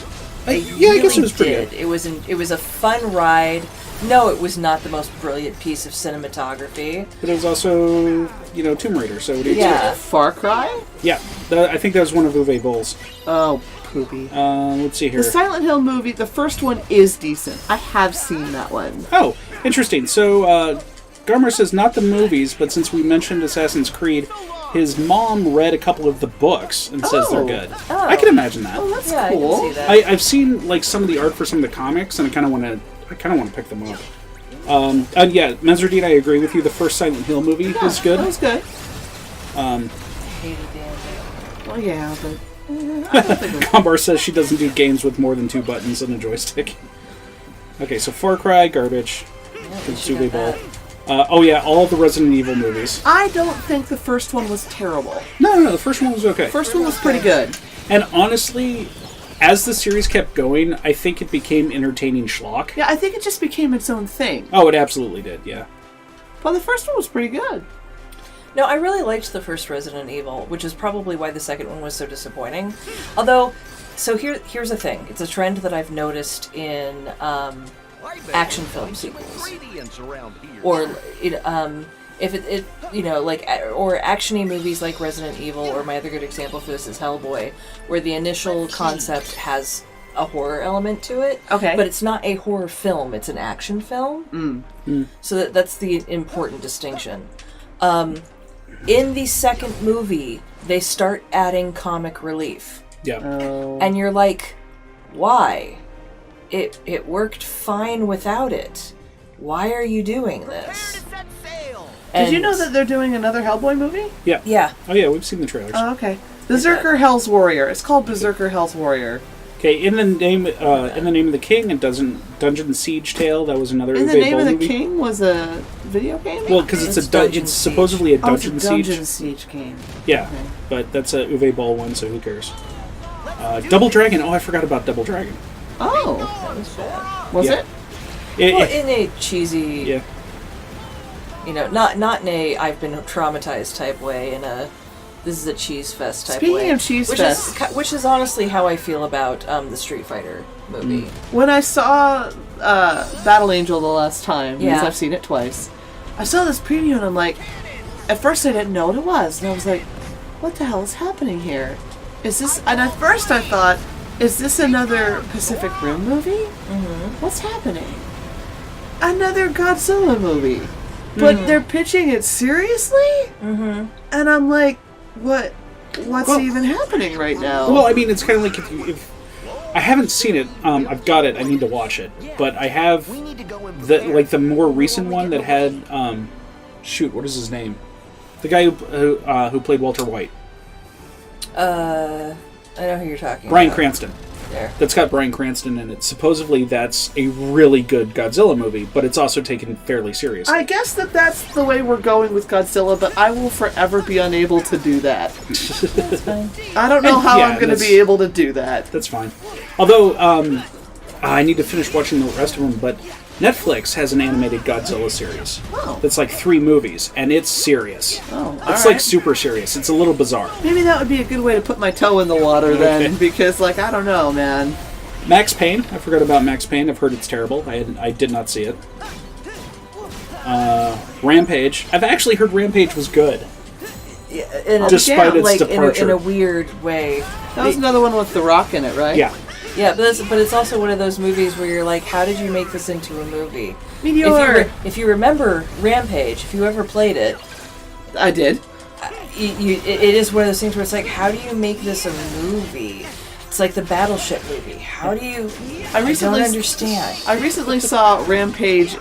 I guess it was pretty did. good. It was a fun ride. No, it was not the most brilliant piece of cinematography. But it was also, Tomb Raider. So what do you Yeah. Far Cry? Yeah, I think that was one of Uwe Boll's. Oh, poopy. Let's see here. The Silent Hill movie, the first one is decent. I have seen that one. Oh, Interesting. So, Garmer says not the movies, but since we mentioned Assassin's Creed, his mom read a couple of the books and says they're good. Oh. I can imagine that. Oh, that's Yeah, cool. I can see that. I've seen like some of the art for some of the comics, and I kind of want to pick them up. And yeah, Meserdine, I agree with you. The first Silent Hill movie was good. That was good. Hated the Well, yeah, but Combar says she doesn't do games with more than 2 buttons and a joystick. Okay, so Far Cry, garbage. Uwe Boll. Oh yeah, all the Resident Evil movies. I don't think the first one was terrible. No, the first one was okay. First one was pretty good. And honestly, as the series kept going, I think it became entertaining schlock. Yeah, I think it just became its own thing. Oh, it absolutely did, yeah. But the first one was pretty good. No, I really liked the first Resident Evil, which is probably why the second one was so disappointing. Although, so here's the thing. It's a trend that I've noticed in action film sequels. Or, if it like, or actiony movies like Resident Evil, or my other good example for this is Hellboy, where the initial concept has a horror element to it. Okay. But it's not a horror film, it's an action film. So that's the important distinction. In the second movie, they start adding comic relief. Yeah. And you're like, why? It worked fine without it. Why are you doing this? Did you know that they're doing another Hellboy movie? Yeah. Yeah. Oh yeah, we've seen the trailers. Oh, okay. Berserker Hell's Warrior. It's called Berserker Hell's Warrior. Okay, in the name of the King, it doesn't Dungeon Siege Tale. That was another. In the Uwe Name Boll of the movie. King was a video game? Well, because It's it's Dungeon Siege. supposedly a Oh, it's Dungeon a Siege. Dungeon Siege game. Yeah, Okay. but that's a Uwe Boll one, so who cares? Double Dragon. Oh, I forgot about Double Dragon. Oh. That was bad. Was Yeah. it? Well, in a cheesy, Yeah. not in a I've been traumatized type way, in a this is a cheese fest type Speaking way. of cheese fest. Which is honestly how I feel about the Street Fighter movie. When I saw Battle Angel the last time, because Yeah. I've seen it twice, I saw this preview and I'm like, at first I didn't know what it was. And I was like, what the hell is happening here? Is this... And at first I thought, is this another Pacific Rim movie? Mm-hmm. What's happening? Another Godzilla movie. But they're pitching it seriously? Mm-hmm. And I'm like, what's even happening right now? Well, I mean, it's kind of like if I haven't seen it, I've got it. I need to watch it, but I have the more recent one that had what is his name? The guy who played Walter White, I know who you're talking Bryan about. Cranston. There. That's got Bryan Cranston in it. Supposedly, that's a really good Godzilla movie, but it's also taken fairly seriously. I guess that's the way we're going with Godzilla, but I will forever be unable to do that. That's fine. I don't know And, how yeah, I'm going to that's- be able to do that. That's fine. Although, I need to finish watching the rest of them, but Netflix has an animated Godzilla series. Oh. That's like 3 movies, and it's serious. Oh, It's alright. like super serious. It's a little bizarre. Maybe that would be a good way to put my toe in the water then, Okay. because, I don't know, man. Max Payne. I forgot about Max Payne. I've heard it's terrible. I did not see it. Rampage. I've actually heard Rampage was good. Yeah, Despite its like departure. in a weird way. That was another one with The Rock in it, right? Yeah. Yeah, but it's also one of those movies where you're like, how did you make this into a movie? Meteor! If you remember Rampage, if you ever played it, I did. it is one of those things where it's like, how do you make this a movie? It's like the Battleship movie. How do you... I don't understand. I recently saw Rampage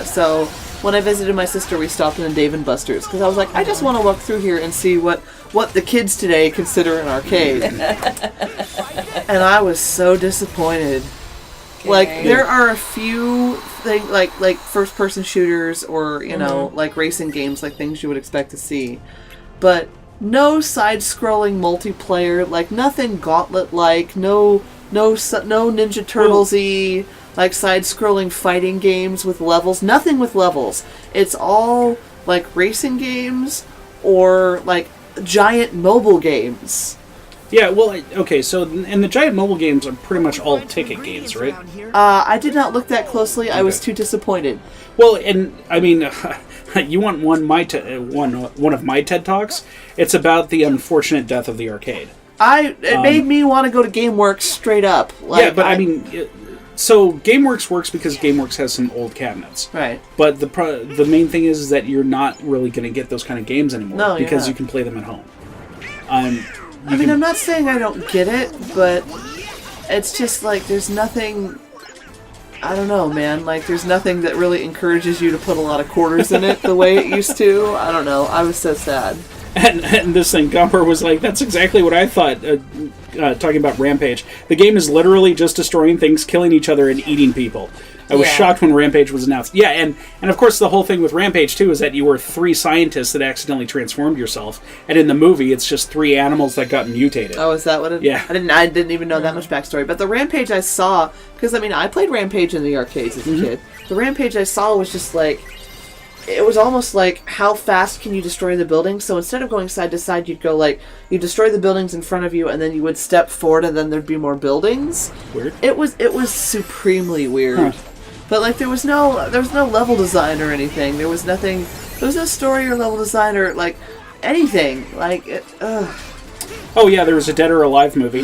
so when I visited my sister, we stopped in a Dave & Buster's, because I was like, I just want to walk through here and see what the kids today consider an arcade. And I was so disappointed. Like, there are a few things, like first-person shooters or, like racing games, like things you would expect to see. But no side-scrolling multiplayer, like nothing Gauntlet-like, no Ninja Turtles-y, like side-scrolling fighting games with levels. Nothing with levels. It's all like racing games or like giant mobile games. Yeah, well, okay, so, and the giant mobile games are pretty much all ticket games, right? I did not look that closely. I was too disappointed. Well, and, I mean, you want one of my TED Talks? It's about the unfortunate death of the arcade. It made me want to go to Gameworks straight up. Like, yeah, but I mean, So Gameworks works because Gameworks has some old cabinets. Right. But the main thing is that you're not really going to get those kind of games anymore. No, you're because not. you can play them at home. I'm not saying I don't get it, but it's just like there's nothing. I don't know, man. Like, there's nothing that really encourages you to put a lot of quarters in it the way it used to. I don't know. I was so sad. And this thing, Gumper was like, that's exactly what I thought, talking about Rampage. The game is literally just destroying things, killing each other, and eating people. I was shocked when Rampage was announced. Yeah, and of course the whole thing with Rampage, too, is that you were 3 scientists that accidentally transformed yourself. And in the movie, it's just 3 animals that got mutated. Oh, is that what it... Yeah. I didn't even know that much backstory. But the Rampage I saw... Because, I mean, I played Rampage in the arcades as a kid. The Rampage I saw was just like... It was almost like, how fast can you destroy the buildings? So instead of going side to side, you'd go like... You destroy the buildings in front of you, and then you would step forward, and then there'd be more buildings. Weird. It was supremely weird. Huh. But like there was no level design or anything. There was nothing. There was no story or level design or like anything. Like Oh yeah, there was a Dead or Alive movie.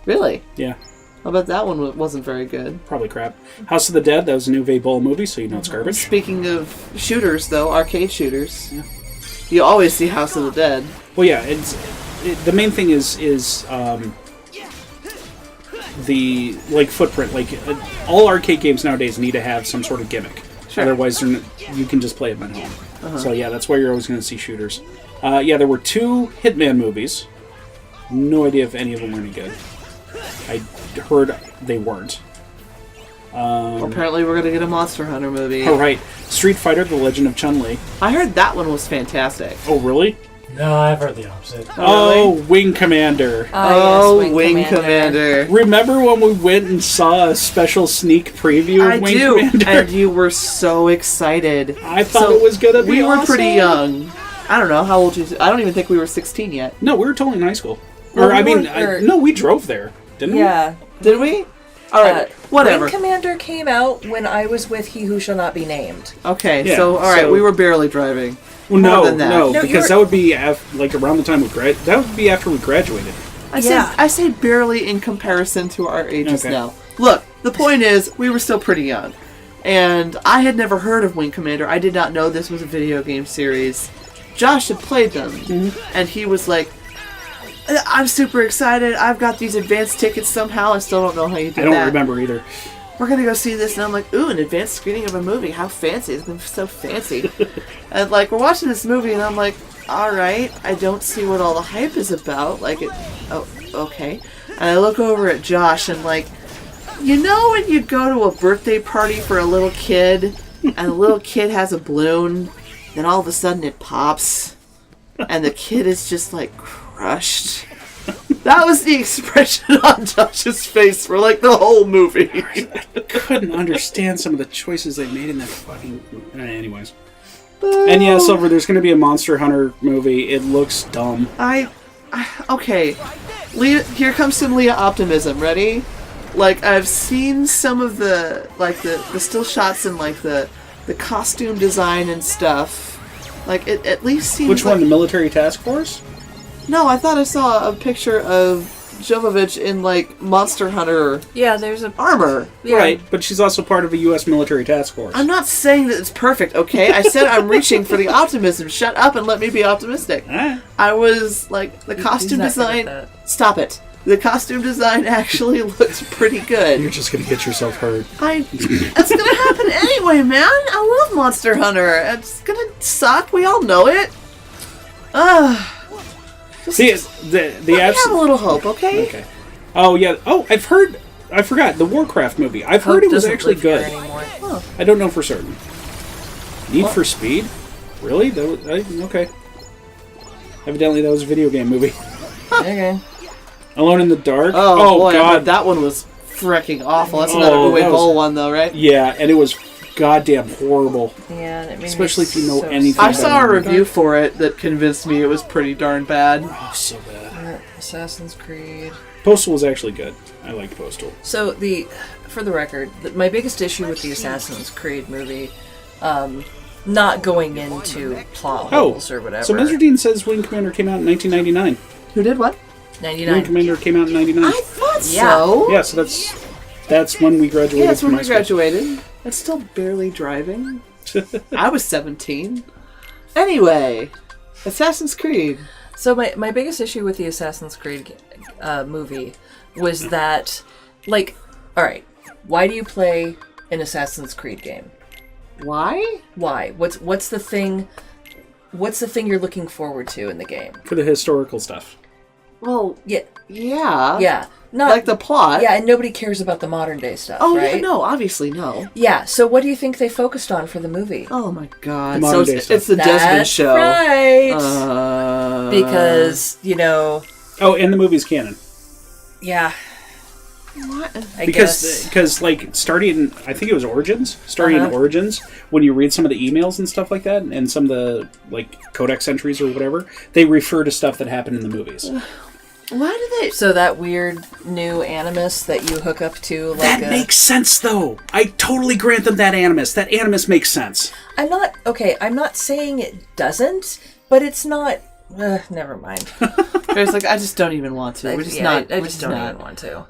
Really? Yeah. I bet that one wasn't very good. Probably crap. House of the Dead, that was a Uwe Boll movie, so you know it's garbage. Speaking of shooters, though, arcade shooters, you always see House of the Dead. Well, yeah, the main thing is the footprint. Like all arcade games nowadays need to have some sort of gimmick. Sure. Otherwise, you can just play them at home. So yeah, that's why you're always going to see shooters. There were 2 Hitman movies. No idea if any of them were any good. I heard they weren't. Apparently, we're gonna get a Monster Hunter movie. Oh right, Street Fighter: The Legend of Chun-Li. I heard that one was fantastic. Oh really? No, I've heard the opposite. Oh, Wing Commander. Oh, yes, Wing Commander. Remember when we went and saw a special sneak preview of Wing Commander? And you were so excited. I thought it was gonna be We were awesome. pretty young. I don't know, how old you... I don't even think we were 16 yet. No, we were totally in high school. Well, No, we drove there, didn't we? Yeah. Did we? Alright, whatever. Wing Commander came out when I was with He Who Shall Not Be Named. Okay, Yeah, so, alright, so- we were barely driving. Well, More no, than that. no, No, because that would be around the time that would be after we graduated. I say barely in comparison to our ages Okay. now. Look, the point is, we were still pretty young. And I had never heard of Wing Commander. I did not know this was a video game series. Josh had played them, and he was like, I'm super excited. I've got these advanced tickets somehow. I still don't know how you do that. I don't remember either. We're going to go see this. And I'm like, ooh, an advanced screening of a movie. How fancy. It's going to be so fancy. And, like, we're watching this movie, and I'm like, all right, I don't see what all the hype is about. Like, oh, okay. And I look over at Josh, and, like, you know when you go to a birthday party for a little kid, and the little kid has a balloon, then all of a sudden it pops, and the kid is just, like, crushed. That was the expression on Josh's face for, like, the whole movie. I couldn't understand some of the choices they made in that fucking... Anyways. And yeah, Silver, there's going to be a Monster Hunter movie. It looks dumb. Okay. Leah, here comes some Leah optimism. Ready? Like, I've seen some of the, like, the still shots and, like, the costume design and stuff. Like, it at least seems Which one, the Military Task Force? No, I thought I saw a picture of Jovovich in, like, Monster Hunter Yeah, there's a... armor. Yeah. Right, but she's also part of a U.S. military task force. I'm not saying that it's perfect, okay? I said I'm reaching for the optimism. Shut up and let me be optimistic. Ah. I was, like, the costume not good at design... that. Stop it. The costume design actually looks pretty good. You're just going to get yourself hurt. It's gonna happen anyway, man. I love Monster Hunter. It's gonna suck. We all know it. See, the Let me have a little hope, okay? Okay. Oh, yeah. Oh, I forgot. The Warcraft movie. I've heard it was Doesn't actually live here good. anymore. I don't know for certain. Need for Speed? Really? Okay. Evidently, that was a video game movie. Okay. Alone in the Dark? Oh boy, I bet God. that one was freaking awful. That's another Uwe that was- Boll one, though, right? Yeah, and it was goddamn horrible. Yeah, that made Especially me if you know so anything I sad. saw a review for it that convinced me it was pretty darn bad. Oh, so bad. Assassin's Creed. Postal was actually good. I liked Postal. So for the record, my biggest issue with the Assassin's Creed movie, not going into plot holes or whatever. So Meserdine says Wing Commander came out in 1999. Who did what? Wing 99. Commander came out in 99. I thought Yeah. so. Yeah, so that's That's when we graduated. Yeah, that's from when high we school. graduated. That's still barely driving. I was 17. Anyway, Assassin's Creed. So my biggest issue with the Assassin's Creed movie was that, like, all right, why do you play an Assassin's Creed game? Why? Why? What's the thing? What's the thing you're looking forward to in the game? For the historical stuff. Well, Yeah, yeah. not Like the plot. Yeah, and nobody cares about the modern day stuff. Oh, right? yeah, no, obviously no. Yeah. So what do you think they focused on for the movie? Oh my god. The modern So day it's the Desmond That's show. right. Because Oh, and the movie's canon. yeah. What? I guess. Because like starting, I think it was Origins. Starting in Origins, when you read some of the emails and stuff like that, and some of the like codex entries or whatever, they refer to stuff that happened in the movies. Why do they? So that weird new animus that you hook up to, like That makes sense, though. I totally grant them that animus. That animus makes sense. I'm not saying it doesn't, but it's not. Never mind. It's like I just don't even want to. We're just Yeah, not. I we're just just don't not. even want to.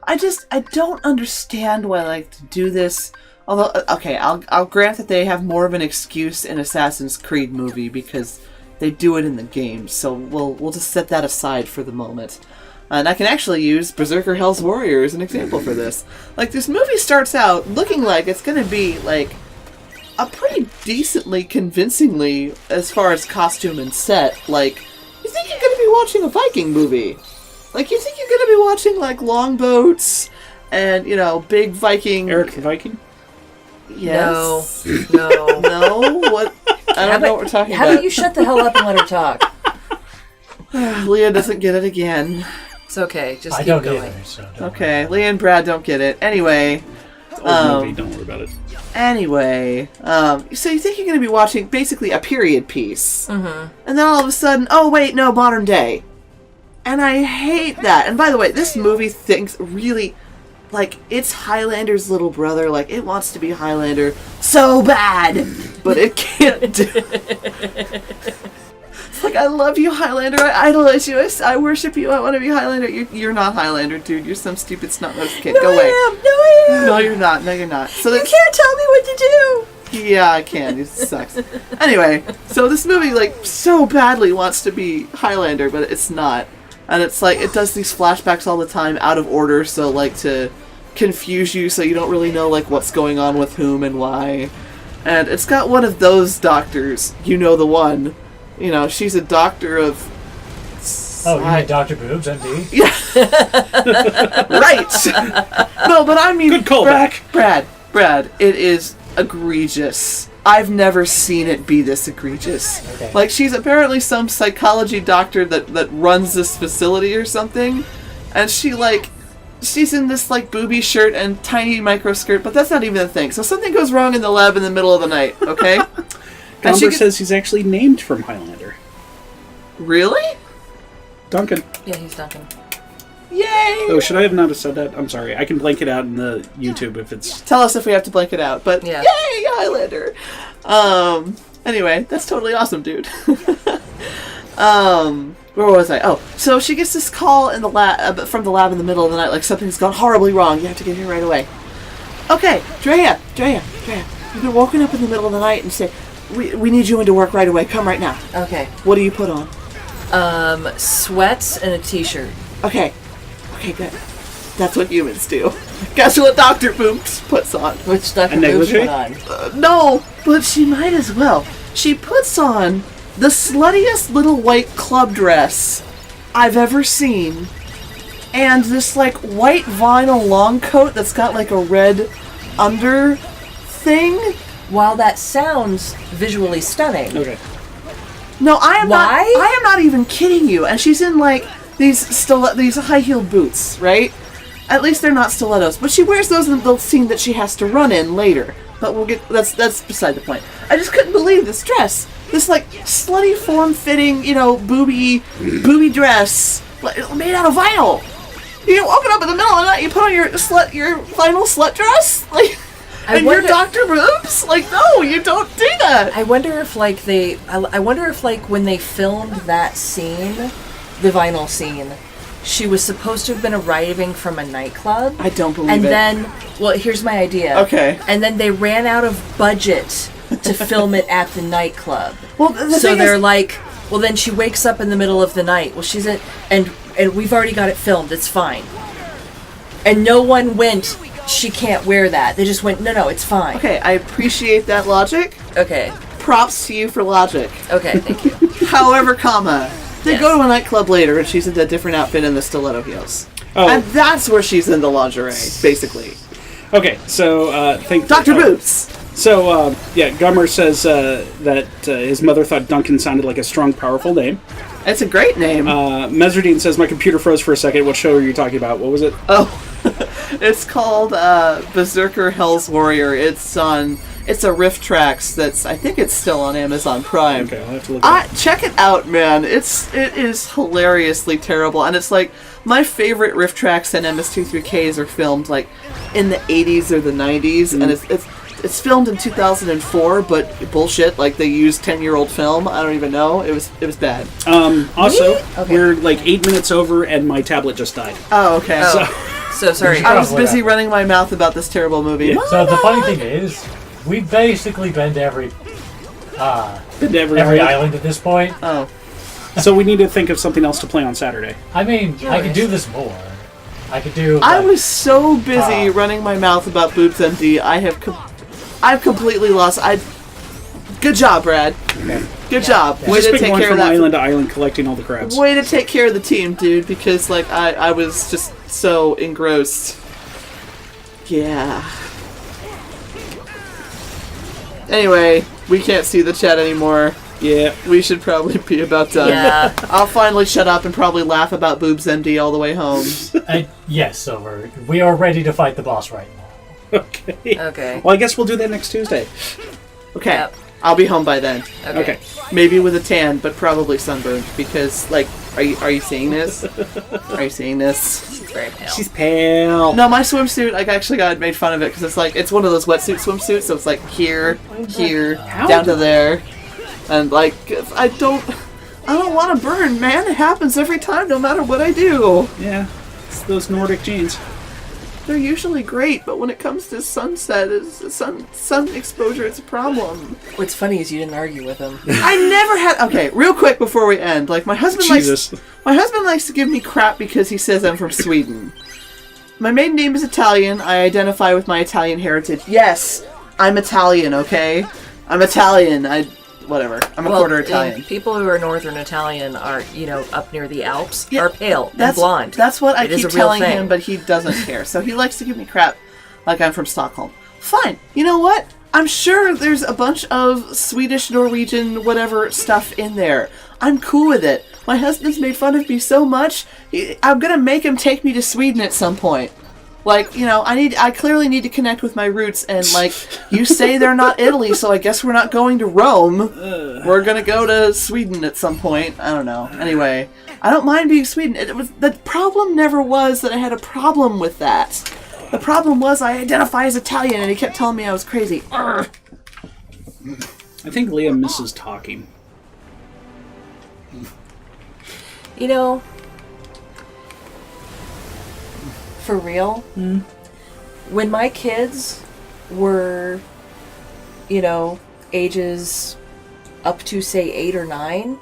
I don't understand why I like to do this. Although, okay, I'll grant that they have more of an excuse in Assassin's Creed movie because they do it in the game. So we'll just set that aside for the moment. And I can actually use Berserker Hell's Warrior as an example for this. Like, this movie starts out looking like it's going to be, like, a pretty decently, convincingly, as far as costume and set, like, you think you're going to be watching a Viking movie. Like, you think you're going to be watching, like, longboats and, big Viking... Eric the Viking? Yes. No. No? What? I don't know what we're talking How about. about you shut the hell up and let her talk? Leah doesn't get it again. It's okay. Just I keep don't going. either, so don't Okay, worry. Leah and Brad don't get it. Anyway... Old movie, don't worry about it. Anyway, so you think you're going to be watching basically a period piece. Mm-hmm. And then all of a sudden, oh wait, no, modern day. And I hate that. And by the way, this movie thinks really, like, it's Highlander's little brother. Like, it wants to be Highlander so bad, but it can't do it. It's like, I love you, Highlander. I idolize you. I worship you. I want to be Highlander. You're not Highlander, dude. You're some stupid snot-nosed kid. Go away. I am. No, you're not. No, you're not. So You can't tell me what to do. yeah, I can. It sucks. Anyway, so this movie, like, so badly wants to be Highlander, but it's not. And it's like, it does these flashbacks all the time out of order, so, like, to confuse you so you don't really know, like, what's going on with whom and why. And it's got one of those doctors, you know the one. She's a doctor of... Oh, you mean Dr. Boobs, MD? Right! No, but I mean... Good callback. Brad, it is egregious. I've never seen it be this egregious. Okay. Like, she's apparently some psychology doctor that runs this facility or something, and she's in this, like, booby shirt and tiny micro skirt, but that's not even the thing. So something goes wrong in the lab in the middle of the night, okay? And Gomber says he's actually named from Highlander. Really? Duncan. Yeah, he's Duncan. Yay! Oh, should I have not have said that? I'm sorry. I can blank it out in the YouTube if it's... Tell us if we have to blank it out, but Yeah. yay, Highlander! Anyway, that's totally awesome, dude. Where was I? Oh, so she gets this call in the lab from the lab in the middle of the night, like something's gone horribly wrong. You have to get here right away. Okay, Draya, you've been woken up in the middle of the night and say, we need you into work right away. Come right now. Okay. What do you put on? Sweats and a t-shirt. Okay, good. That's what humans do. Guess what Dr. Boops puts on? Which Dr. A Boobs negligee? put on. No, but she might as well. She puts on the sluttiest little white club dress I've ever seen. And this, like, white vinyl long coat that's got, like, a red under thing. While that sounds visually stunning, Okay. No, I am Why? not. I am not even kidding you. And she's in, like, these high-heeled boots, right? At least they're not stilettos. But she wears those in the scene that she has to run in later. But we'll get... That's beside the point. I just couldn't believe this dress. This, like, slutty, form-fitting, booby dress made out of vinyl. You get woken up in the middle of the night, you put on your vinyl slut dress? Like... And you're Dr. Boobs? Like, no, you don't do that. I wonder if I wonder if when they filmed that scene, the vinyl scene, she was supposed to have been arriving from a nightclub. I don't believe and it. then, well, here's my idea. Okay. And then they ran out of budget to film it at the nightclub. Well, the So thing they're is, like, well, then she wakes up in the middle of the night. Well, she's at, and we've already got it filmed. It's fine. And no one went, she can't wear that. They just went, no, it's fine. okay, I appreciate that logic. Okay. Props to you for logic. Okay, thank you. However, they Yes. go to a nightclub later and she's in a different outfit in the stiletto heels. Oh. And that's where she's in the lingerie, basically. Okay, so Dr. Boots! So, Gummer says that his mother thought Duncan sounded like a strong, powerful name. It's a great name. Meserdine says, my computer froze for a second. What show are you talking about? What was it? Oh, it's called Berserker Hell's Warrior. It's a Rift Tracks I think it's still on Amazon Prime. Okay, I'll have to look it up. Check it out, man. It is hilariously terrible, and it's like my favorite Rift Tracks and MS23Ks are filmed like in the 80s or the 90s, and it's filmed in 2004, but bullshit. Like they used 10-year-old film. I don't even know. It was bad. Also, Okay. we're like 8 minutes over, and my tablet just died. Oh, okay. So sorry. I was Probably busy not. running my mouth about this terrible movie. Yeah. So the funny thing is, we've basically been to every Been to every island. island. at this point. Oh. So we need to think of something else to play on Saturday. I mean, I could do this more. I could do. I like, was so busy running my mouth about Boobs MD. I've completely lost. Good job, Brad. Good job. Way Just to been take going care of from that. island to island collecting all the crabs. Way to take care of the team, dude. Because like I was just so engrossed. Yeah. Anyway, we can't see the chat anymore. Yeah. We should probably be about done. Yeah. I'll finally shut up and probably laugh about Boobs MD all the way home. yes, Silver. We are ready to fight the boss right now. Okay. Okay. Well, I guess we'll do that next Tuesday. Okay. Yep. I'll be home by then. Okay. Maybe with a tan, but probably sunburned because, like, are you seeing this? Are you seeing this? It's very pale. She's pale. No, my swimsuit, I actually got made fun of it because it's one of those wetsuit swimsuits, so it's like here, down to there, and like I don't want to burn, man. It happens every time, no matter what I do. Yeah. It's those Nordic jeans. They're usually great, but when it comes to sunset, sun exposure, it's a problem. What's funny is you didn't argue with him. I never had. Okay, real quick before we end, like my husband Jesus. likes to give me crap because he says I'm from Sweden. My maiden name is Italian. I identify with my Italian heritage. Yes, I'm Italian. Okay, I'm Italian. Whatever. I'm a quarter Italian. People who are Northern Italian are, up near the Alps, Yeah, are pale and That's blonde. That's what I It is keep a real telling thing. him, but he doesn't care. So he likes to give me crap like I'm from Stockholm. Fine. You know what? I'm sure there's a bunch of Swedish, Norwegian, whatever stuff in there. I'm cool with it. My husband's made fun of me so much, I'm gonna make him take me to Sweden at some point. Like, I clearly need to connect with my roots, and like, you say they're not Italy, so I guess we're not going to Rome. We're gonna go to Sweden at some point. I don't know. Anyway, I don't mind being Sweden. The problem never was that I had a problem with that. The problem was I identify as Italian, and he kept telling me I was crazy. Urgh. I think Leah misses talking. For real, when my kids were, ages up to, say, 8 or 9,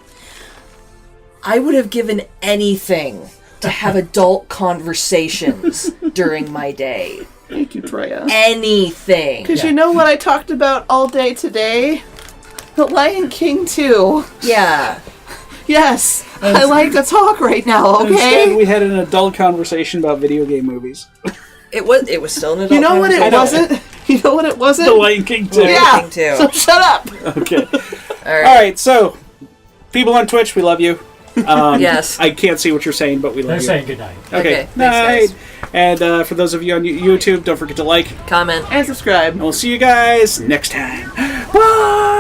I would have given anything to have adult conversations during my day. Thank you, Draya. Anything. Because you know what I talked about all day today? The Lion King 2. Yeah. Yes, I like to talk right now, Instead, okay? we had an adult conversation about video game movies. It was still an adult You know what it conversation. wasn't? You know what it wasn't? The Lion King 2. Yeah, King 2. so shut up! Okay. All right. Alright, so, people on Twitch, we love you. Yes. I can't see what you're saying, but we love They're you. saying goodnight. Okay, Thanks, night. guys. And for those of you on YouTube, don't forget to like. Comment. And subscribe. And we'll see you guys next time. Bye!